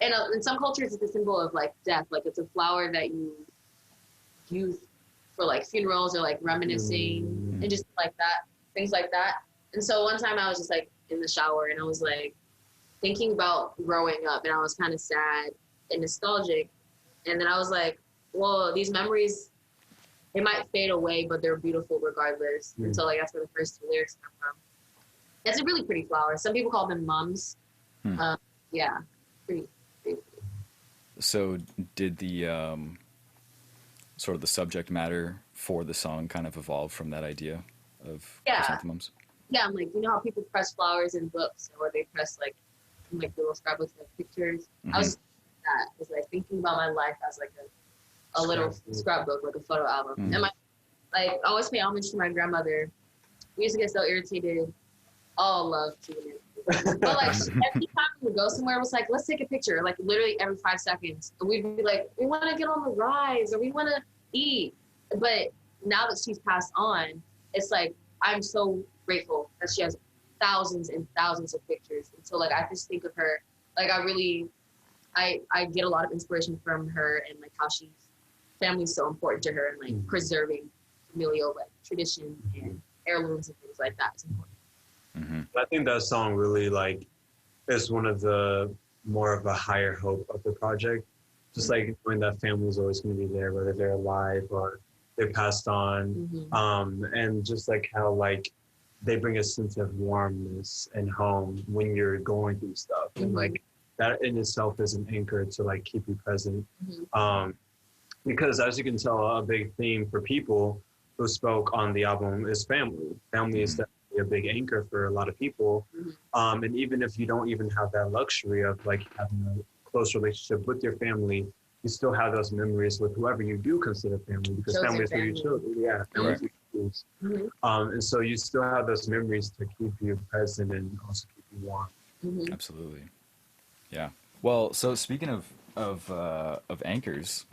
And in some cultures, it's a symbol of like death. Like it's a flower that you use for like funerals or like reminiscing and just like that, things like that. And so one time I was just like in the shower and I was like thinking about growing up, and I was kind of sad and nostalgic. And then I was like, well, these memories, they might fade away, but they're beautiful regardless. And so like that's where the first two lyrics come from. It's a really pretty flower. Some people call them mums. Yeah, pretty. So did the sort of the subject matter for the song kind of evolve from that idea of chrysanthemums? Yeah, I'm like, you know how people press flowers in books, or they press like little scrapbooks with pictures? I was that. I was like thinking about my life as like a little scrapbook, like a photo album. And I always pay homage to my grandmother. We used to get so irritated. All love to you. But like every time we would go somewhere, it was like, let's take a picture. Like literally every 5 seconds, and we'd be like, we want to get on the rides or we want to eat. But now that she's passed on, it's like I'm so grateful that she has thousands and thousands of pictures. And so like I just think of her, like I get a lot of inspiration from her, and like how family's so important to her, and like preserving familial like tradition and heirlooms and things like that is important. I think that song really like is one of the more of a higher hope of the project. Just like knowing that family is always going to be there, whether they're alive or they passed on, and just like how like they bring a sense of warmness and home when you're going through stuff, and like that in itself is an anchor to like keep you present. Because as you can tell, a big theme for people who spoke on the album is family. Family is definitely a big anchor for a lot of people. And even if you don't even have that luxury of like having a close relationship with your family, you still have those memories with whoever you do consider family, because family is who you chose. Yeah, family is who you choose. And so you still have those memories to keep you present and also keep you warm. Absolutely. Yeah. Well, so speaking of anchors,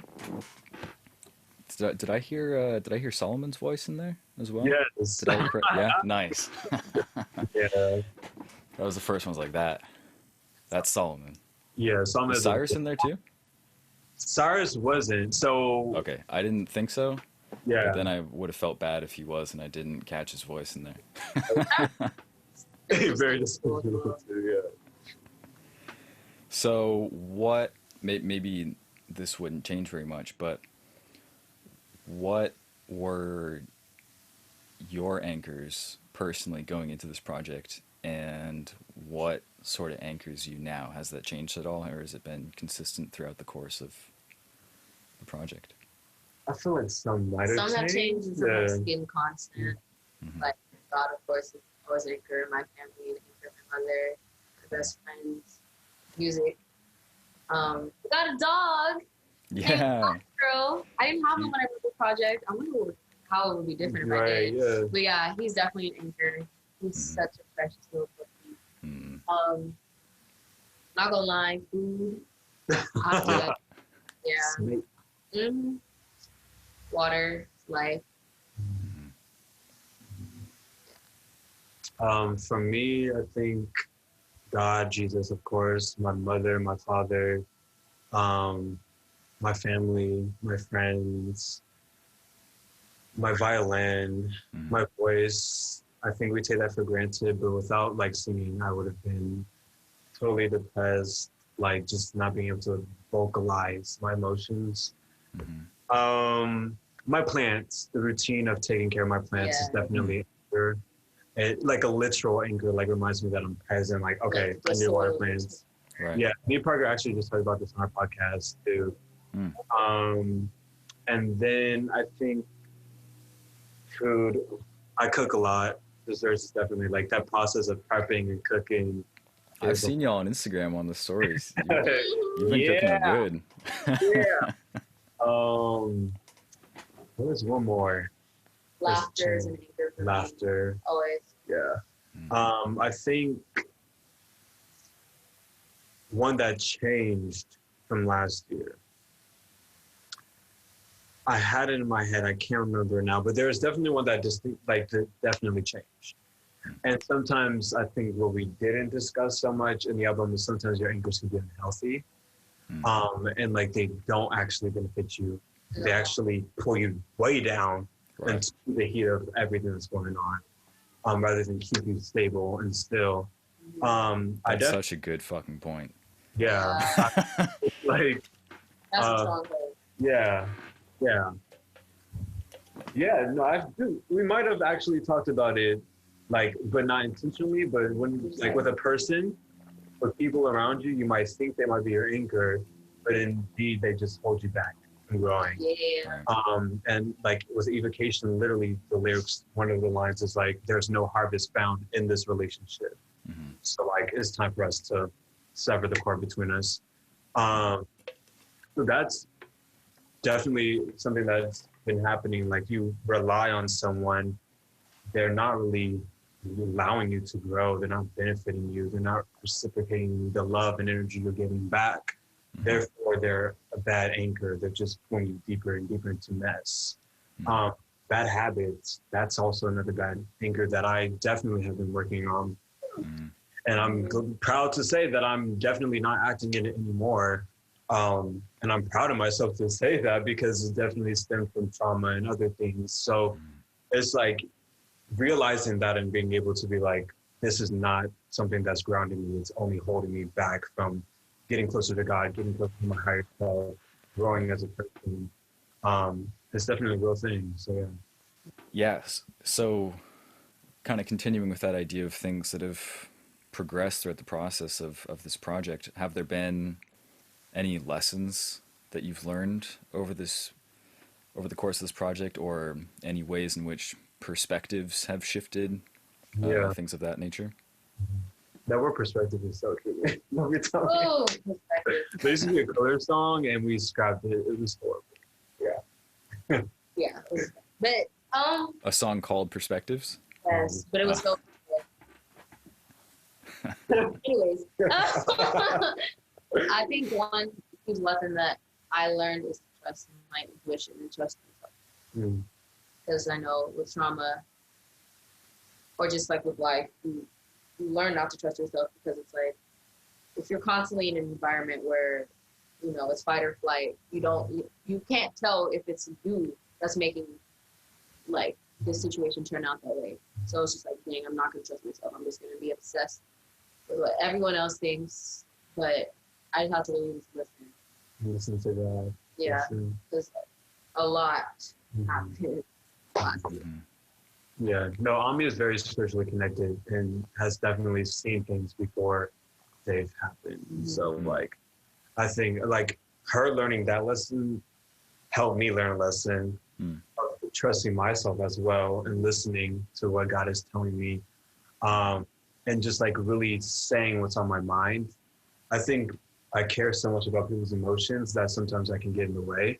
did I hear Solomon's voice in there as well? Yes. Yeah. Nice. Yeah. That was the first one. I was like that. That's Solomon. Yeah. Solomon. Is Cyrus in there too? Cyrus wasn't. So. Okay, I didn't think so. Yeah. But then I would have felt bad if he was, and I didn't catch his voice in there. Very disappointing. Yeah. So what? Maybe this wouldn't change very much, but what were your anchors personally going into this project, and what sort of anchors you now? Has that changed at all, or has it been consistent throughout the course of the project? I feel like some might have Some have changed and some have been constant. Like God, of course, is always an anchor in my family, an anchor in my mother, my best friends, music. We got a dog. Yeah. Girl. I didn't have him when I wrote the project. I wonder how it would be different if I did. Yeah. But yeah, he's definitely an anchor. He's such a precious little puppy. Not gonna lie, food. Yeah. Water, life. For me, I think God, Jesus, of course, my mother, my father, my family, my friends, my violin, my voice. I think we take that for granted, but without like singing, I would have been totally depressed, like just not being able to vocalize my emotions. My plants, the routine of taking care of my plants is definitely anchor. Like a literal anchor, like reminds me that I'm present. Like, okay, I need water plants. Right. Yeah, me and Parker actually just talked about this on our podcast too. And then I think food. I cook a lot. Desserts is definitely like that process of prepping and cooking. I've seen y'all on Instagram on the stories. You've been cooking it good. What was one more? Laughter is an anchor for Laughter. Me. Always. Yeah. I think one that changed from last year. I had it in my head. I can't remember now, but there is definitely one that definitely changed. And sometimes I think what we didn't discuss so much in the album is sometimes your anchors can be unhealthy, and like they don't actually benefit you. They actually pull you way down into the heat of everything that's going on, rather than keep you stable and still. That's such a good fucking point. Yeah, like that's a strong point. Yeah. No, we might have actually talked about it, like, but not intentionally. But when, like, with a person, with people around you, you might think they might be your anchor, but indeed they just hold you back from growing. Yeah. And like with evocation, literally the lyrics, one of the lines is like, "There's no harvest found in this relationship." So like, it's time for us to sever the cord between us. So that's definitely something that's been happening. Like, you rely on someone, they're not really allowing you to grow. They're not benefiting you. They're not reciprocating the love and energy you're giving back. Therefore, they're a bad anchor. They're just pulling you deeper and deeper into mess. Bad habits, that's also another bad anchor that I definitely have been working on. And I'm proud to say that I'm definitely not acting in it anymore. And I'm proud of myself to say that, because it definitely stemmed from trauma and other things. So it's like realizing that and being able to be like, this is not something that's grounding me. It's only holding me back from getting closer to God, getting closer to my higher self, growing as a person. It's definitely a real thing. So yeah. Yes. So kind of continuing with that idea of things that have progressed throughout the process of this project, have there been any lessons that you've learned over the course of this project, or any ways in which perspectives have shifted, things of that nature? That word perspective is so tricky. Oh, perspective. There used to be a color song and we scrapped it. It was horrible. Yeah. Yeah. But A song called Perspectives? yes, but it was so anyways. I think one huge lesson that I learned is to trust in my intuition and trust myself. Because I know with trauma, or just like with life, you learn not to trust yourself, because it's like, if you're constantly in an environment where, you know, it's fight or flight, you can't tell if it's you that's making like this situation turn out that way. So it's just like, dang, I'm not gonna trust myself. I'm just gonna be obsessed with what everyone else thinks, but I just have to really listen. Listen to that. Yeah, because a lot happened. Yeah, no, Ami is very spiritually connected and has definitely seen things before they've happened. So like, I think like her learning that lesson helped me learn a lesson of trusting myself as well and listening to what God is telling me, and just like really saying what's on my mind. I think I care so much about people's emotions that sometimes I can get in the way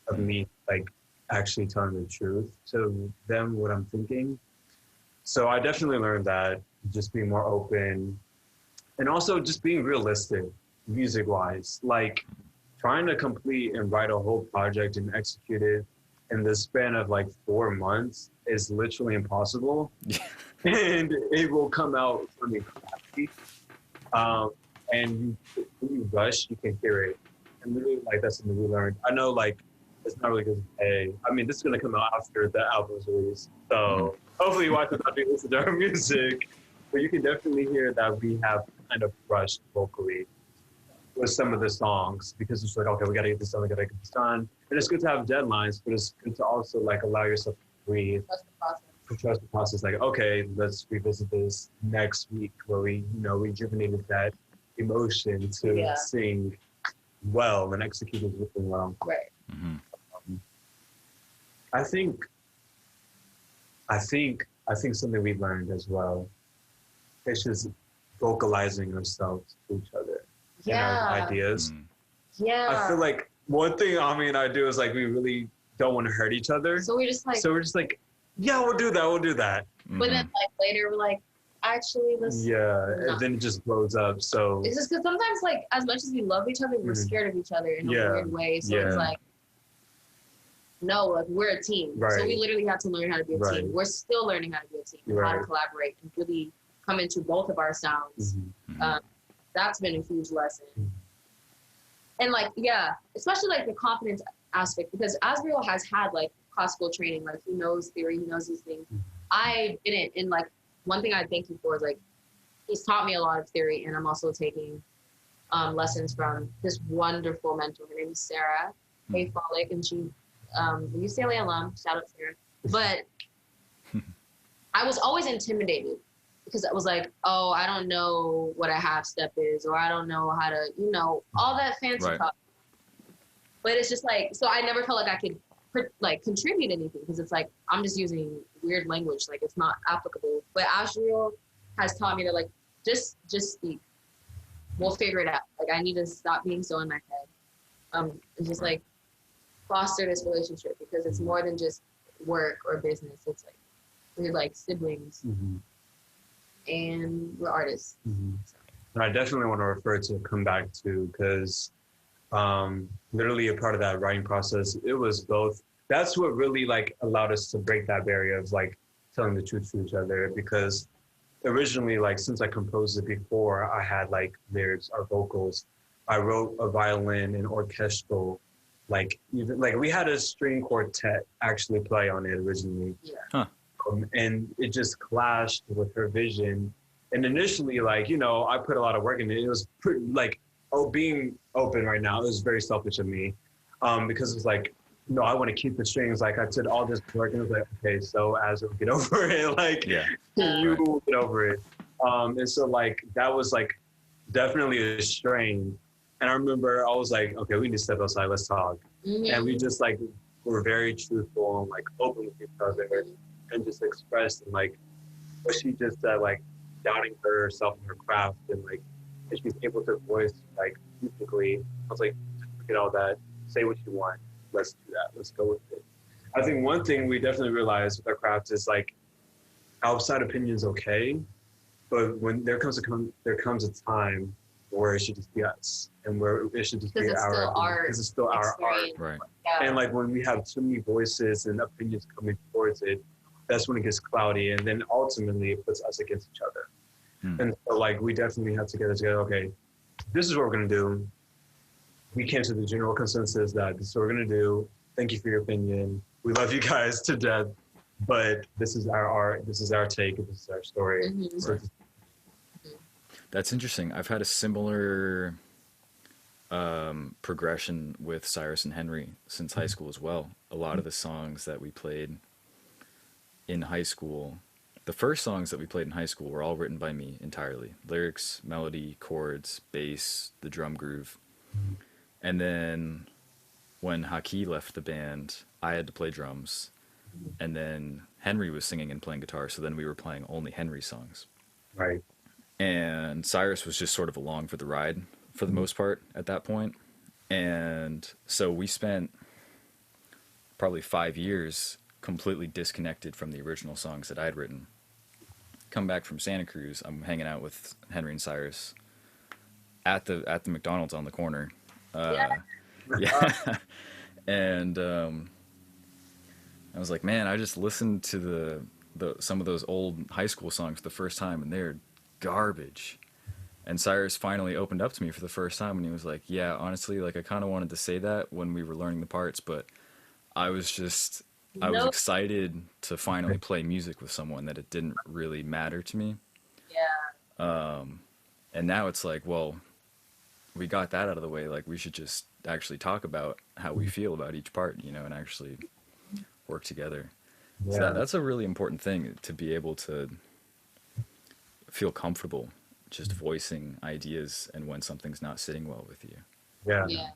of me like actually telling the truth to them what I'm thinking. So I definitely learned that, just being more open and also just being realistic music wise, like trying to complete and write a whole project and execute it in the span of like 4 months is literally impossible. And it will come out really crappy. And when you rush, you can hear it. And literally, like, that's something we learned. I know, like, it's not really good. Hey, I mean, this is going to come out after the album's released. So hopefully you watch it after you listen to our music. But you can definitely hear that we have kind of rushed vocally with some of the songs, because it's like, okay, we got to get this done, we got to get this done. And it's good to have deadlines, but it's good to also, like, allow yourself to breathe. Trust the process. To trust the process, like, okay, let's revisit this next week where we, rejuvenated that emotion to sing well and execute it really well. Right. I think something we learned as well is just vocalizing ourselves to each other and our ideas. Yeah. I feel like one thing Ami and I do is like we really don't want to hurt each other. So we're just like, yeah, we'll do that. But then like later we're like, actually, let's. Yeah, and then it just blows up. So it's just because sometimes, like, as much as we love each other, we're scared of each other in a weird way. So it's like, no, like, we're a team. Right. So we literally have to learn how to be a team. We're still learning how to be a team, how to collaborate and really come into both of our sounds. That's been a huge lesson. And like, especially like the confidence aspect, because Asriel has had like classical training, like he knows theory, he knows these things. I didn't. And like, one thing I thank you for is like, he's taught me a lot of theory, and I'm also taking lessons from this wonderful mentor. Her name is Sarah Hayfolic, and she UCLA alum. Shout out Sarah. But I was always intimidated because I was like, oh, I don't know what a half step is, or I don't know how to, all that fancy stuff. But it's just like, so I never felt like I could like contribute anything, because it's like I'm just using weird language, like it's not applicable. But Asriel has taught me to like just speak. We'll figure it out. Like I need to stop being so in my head. And just like foster this relationship, because it's more than just work or business. It's like we're like siblings, and we're artists. So. I definitely want to refer to Come Back To, because literally a part of that writing process, it was both. That's what really like allowed us to break that barrier of like telling the truth to each other, because originally, like, since I composed it before I had like lyrics or vocals, I wrote a violin and orchestral, like even like we had a string quartet actually play on it originally. And it just clashed with her vision. And initially, like, I put a lot of work in it. It was pretty like, being open right now, it was very selfish of me, because it's like, no, I want to keep the strings. Like I did all this work, and it was like, okay, so as we get over it, like you get over it. And so like that was like definitely a strain. And I remember I was like, okay, we need to step outside, let's talk. And we just like were very truthful and like open with each other, and just expressed and like what she just said, like doubting herself and her craft, and like if she's able to voice like musically. I was like, forget all that, say what you want. Let's do that. Let's go with it. I think one thing we definitely realized with our craft is like outside opinion is okay, but when there comes a time where it should just be us, and where it should just be our art, because it's still our art. Right. And like when we have too many voices and opinions coming towards it, that's when it gets cloudy, and then ultimately it puts us against each other. And so like we definitely have to get together. Okay, this is what we're gonna do. We came to the general consensus that this is what we're going to do. Thank you for your opinion. We love you guys to death, but this is our art. This is our take. This is our story. So that's interesting. I've had a similar progression with Cyrus and Henry since high school as well. A lot of the songs that we played, in high school, the first songs that we played in high school were all written by me entirely. Lyrics, melody, chords, bass, the drum groove. And then when Haki left the band, I had to play drums. And then Henry was singing and playing guitar, so then we were playing only Henry songs. Right. And Cyrus was just sort of along for the ride for the most part at that point. And so we spent probably 5 years completely disconnected from the original songs that I'd written. Come back from Santa Cruz, I'm hanging out with Henry and Cyrus at the McDonald's on the corner. Yeah. And I was like, man, I just listened to some of those old high school songs for the first time, and they're garbage. And Cyrus finally opened up to me for the first time, and he was like, yeah, honestly, like I kind of wanted to say that when we were learning the parts, but I was excited to finally play music with someone that it didn't really matter to me. Yeah. And now it's like, well, we got that out of the way. Like, we should just actually talk about how we feel about each part, you know, and actually work together. Yeah. So that's a really important thing, to be able to feel comfortable just voicing ideas and when something's not sitting well with you. Yeah. Yeah.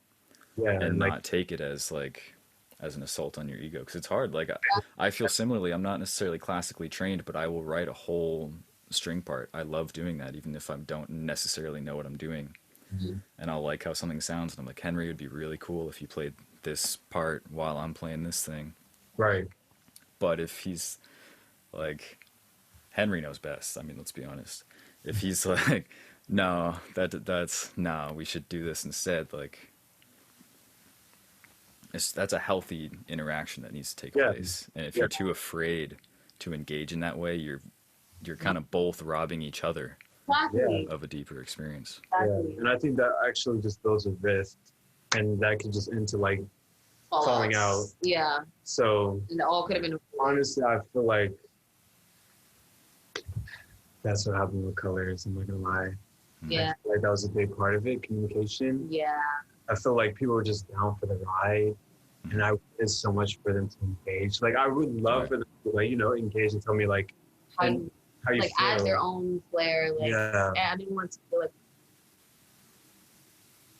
Yeah. And like, not take it as like as an assault on your ego, because it's hard. Like I feel similarly. I'm not necessarily classically trained, but I will write a whole string part. I love doing that, even if I don't necessarily know what I'm doing. Mm-hmm. And I'll like how something sounds, and I'm like, Henry, it'd be really cool if you played this part while I'm playing this thing. right. But if he's like, Henry knows best. I mean, let's be honest. If he's like, no, that's no, we should do this instead. Like, that's a healthy interaction that needs to take place. And if you're too afraid to engage in that way, you're kind of both robbing each other Exactly. of a deeper experience. Exactly. Yeah. And I think that actually just builds a rift, and that could just into like falling out. Yeah. So And it all could have been. honestly, I feel like that's what happened with Colors. I'm not gonna lie. Yeah. I feel like that was a big part of it, communication. Yeah. I feel like people were just down for the ride, and I wanted so much for them to engage. Like I would love for them to like, you know, engage and tell me like How you how you like feel. add their own flair. Like, Yeah. and I didn't want to feel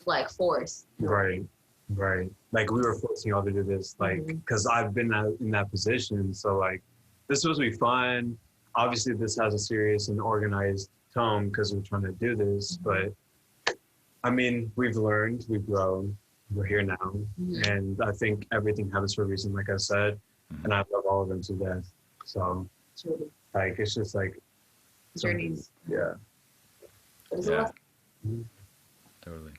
like forced. Right. Like we were forcing y'all to do this, like, because I've been in that position. So like, this is supposed to be fun. Obviously, this has a serious and organized tone because we're trying to do this. But I mean, we've learned, we've grown, we're here now, and I think everything happens for a reason, like I said, and I love all of them to death. So Truly. like, it's just like Journeys. Yeah. But it's Yeah. a Totally.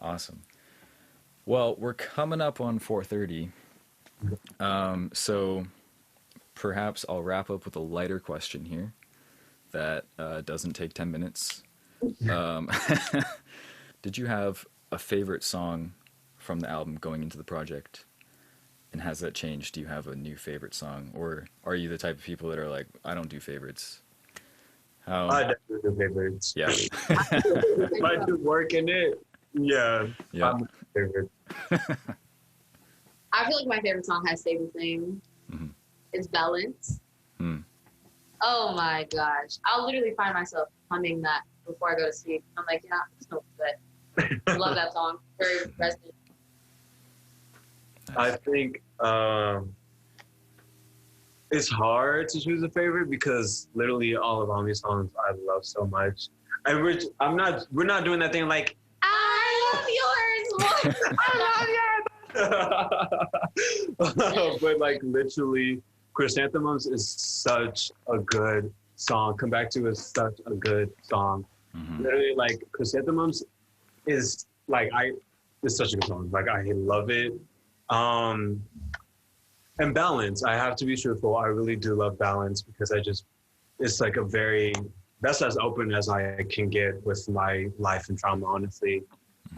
Awesome. Well, we're coming up on 4:30. So perhaps I'll wrap up with a lighter question here that doesn't take 10 minutes. Did you have a favorite song from the album going into the project? And has that changed? Do you have a new favorite song? Or are you the type of people that are like, I don't do favorites? I definitely do favorites. Yeah. If I do work in it, yeah. Yeah. I'm a favorite. I feel like my favorite song has stayed the same. Mhm. It's Balance. Hmm. Oh my gosh. I'll literally find myself humming that before I go to sleep. I'm like, yeah, it's no good. I love that song. Very resonant. I think it's hard to choose a favorite because literally all of Ami songs I love so much. And we're not doing that thing like I love yours. I love yours. But like literally, Chrysanthemums is such a good song. Come Back To is such a good song. Mm-hmm. Literally, like Chrysanthemums is like it's such a good song. Like I love it. And Balance, I have to be truthful. I really do love Balance because it's like that's as open as I can get with my life and trauma, honestly.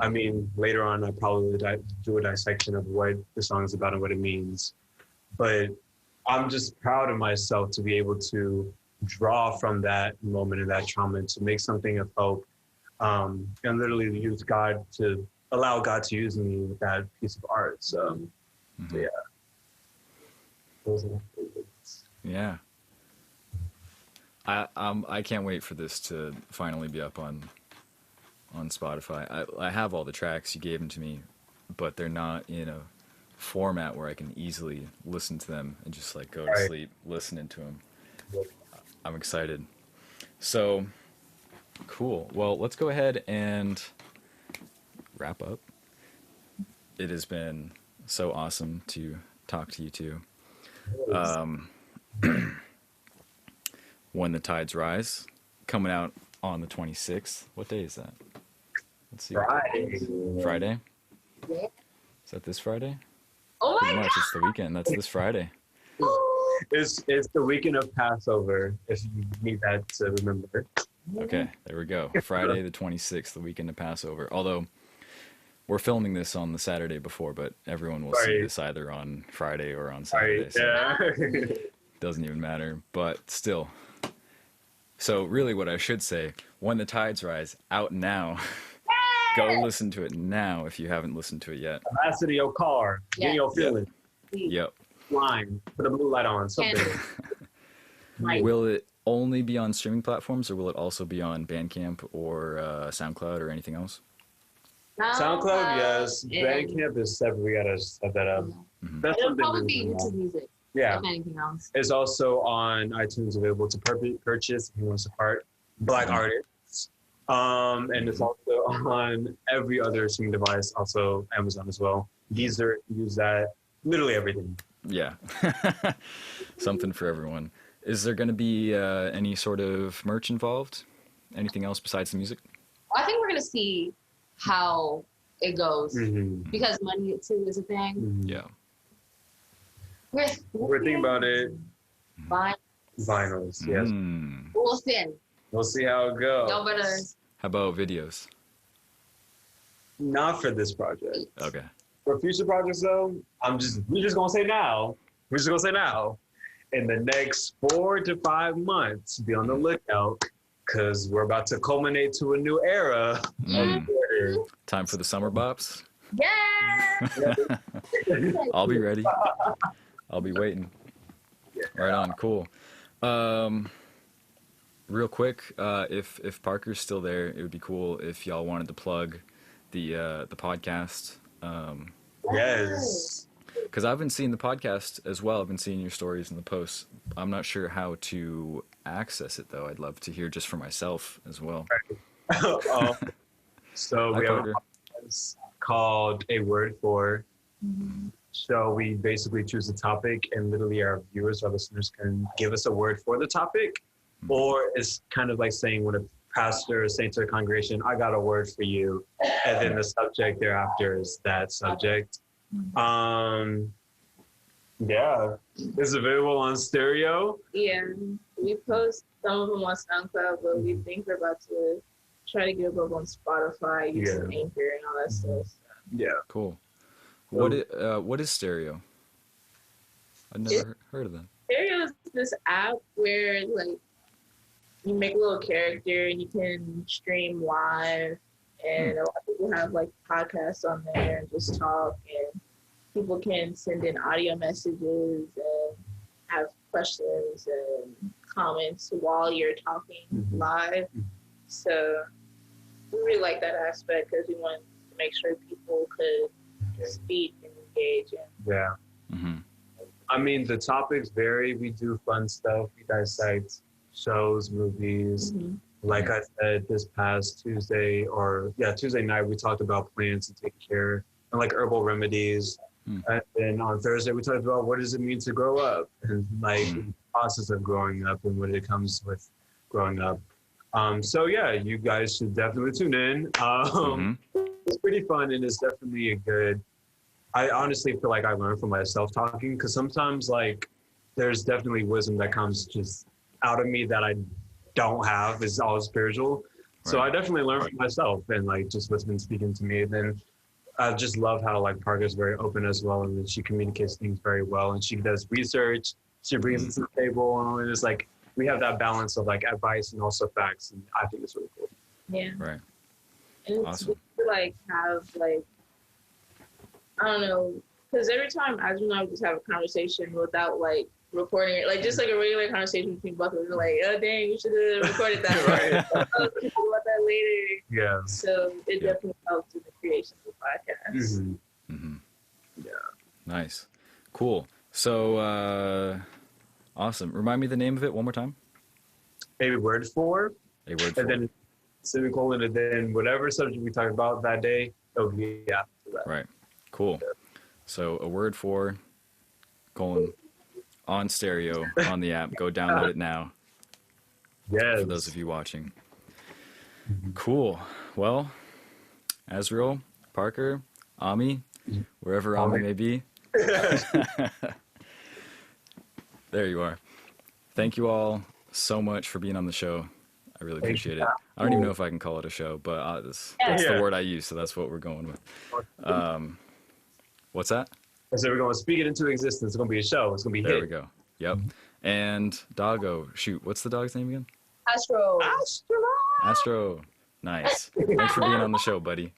I mean, later on, I probably do a dissection of what the song is about and what it means. But I'm just proud of myself to be able to draw from that moment and that trauma to make something of hope, and literally allow God to use me with that piece of art. So, yeah. Those are my favorites. Yeah. I can't wait for this to finally be up on Spotify. I have all the tracks, you gave them to me, but they're not in a format where I can easily listen to them and just like go to Right. sleep listening to them. I'm excited. So cool. Well, let's go ahead and wrap up. It has been so awesome to talk to you two. When the Tides Rise, coming out on the 26th. What day is that? Let's see. Friday? Yeah. Is that this Friday? Oh Pretty my much. It's the weekend. That's this Friday. God. It's the weekend of Passover, if you need that to remember. Okay, there we go. Friday the 26th, the weekend of Passover. Although we're filming this on the Saturday before, but everyone will see Right. this either on Friday or on Saturday. Right. So Yeah. it doesn't even matter. But still. So really what I should say, When the Tides Rise, out now. Go listen to it now if you haven't listened to it yet. Last of your car. Yeah. Get your feeling. Yep. Line. Put a blue light on. Something. Right. Will it only be on streaming platforms, or will it also be on BandCamp or SoundCloud or anything else? SoundCloud, yes. and- BandCamp is separate. We gotta set that up. That's It'll something probably we be can do. YouTube Music. Yeah. If anything else. It's also on iTunes, available to purchase if you want to support Black artists. And it's also on every other streaming device, also Amazon as well. Deezer, use that, literally everything. Yeah. Something for everyone. Is there going to be any sort of merch involved? Anything else besides the music? I think we're gonna see how it goes Mm-hmm. because money too is a thing. Yeah. We're thinking about it. Fine. Vinyls, yes. We'll see. We'll see how it goes. No better. How about videos? Not for this project. Okay. For future projects, though, we're just gonna say now. We're just gonna say now. In the next 4 to 5 months, be on the lookout, because we're about to culminate to a new era of Twitter. Time for the summer bops? Yeah. I'll be ready. I'll be waiting. Right on. Cool. Real quick, if Parker's still there, it would be cool if y'all wanted to plug the podcast. Yes. Because I've been seeing the podcast as well. I've been seeing your stories and the posts. I'm not sure how to access it, though. I'd love to hear just for myself as well. So Hi, we have a Parker. podcast called A Word For. So we basically choose a topic, and literally our viewers, our listeners, can give us a word for the topic. Or it's kind of like saying when a pastor is saying to a congregation, I got a word for you. And then the subject thereafter is that subject. Yeah, it's available on stereo. Yeah, we post some of them on SoundCloud, but we think we're about to try to get it up on Spotify, use some Anchor and all that stuff. Yeah. Cool. What is stereo? I've never heard of that. Stereo is this app where like you make a little character and you can stream live, and a lot of people have like podcasts on there and just talk, and people can send in audio messages and have questions and comments while you're talking live. So we really like that aspect because we want to make sure people could speak and engage. Yeah. I mean, the topics vary. We do fun stuff. We dissect shows, movies. Like I said, this past Tuesday night, we talked about plants to take care and like herbal remedies. And then on Thursday, we talked about what does it mean to grow up and like the process of growing up and what it comes with growing up. So yeah, you guys should definitely tune in. It's pretty fun, and it's definitely I honestly feel like I learned from myself talking, because sometimes like there's definitely wisdom that comes just out of me that I don't have. Is all spiritual. So I definitely learned from myself and like just what's been speaking to me. And then I just love how like Parker's very open as well, and then she communicates things very well, and she does research. She brings it to the table, and it's like we have that balance of like advice and also facts, and I think it's really cool. Yeah. Right. And it's Awesome. good to like have like, I don't know, because every time Azra and I would just have a conversation without like recording it, like just like a regular conversation between both of us. Like, oh dang, we should have recorded that. Right. We'll think about that later. Yeah. So it definitely helped in the creation of the podcast. Mm-hmm. Mm-hmm. Yeah. Nice. Cool. So, awesome. Remind me the name of it one more time. Maybe word for. A word for. And then semicolon, and then whatever subject we talked about that day, it'll be after that. Right. Cool. So a word for, colon, on stereo, on the app. Go download it now. Yes. For those of you watching. Cool. Well, Azriel, Parker, Ami, wherever Ami may be. There you are. Thank you all so much for being on the show. I really appreciate it. I don't even know if I can call it a show, but that's the word I use, so that's what we're going with. What's that? So we're going to speak it into existence. It's going to be a show. It's going to be There hit. we go. Yep. And Doggo, shoot, what's the dog's name again? Astro. Astro. Nice. Thanks for being on the show, buddy.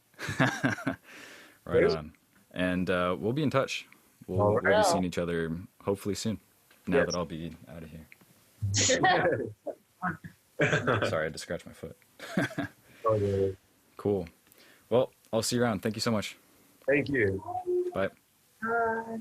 Right on. And we'll be in touch. We'll be seeing each other hopefully soon. Now that I'll be out of here. Sorry, I had to scratch my foot. Cool. Well, I'll see you around. Thank you so much. Thank you. Bye. Bye.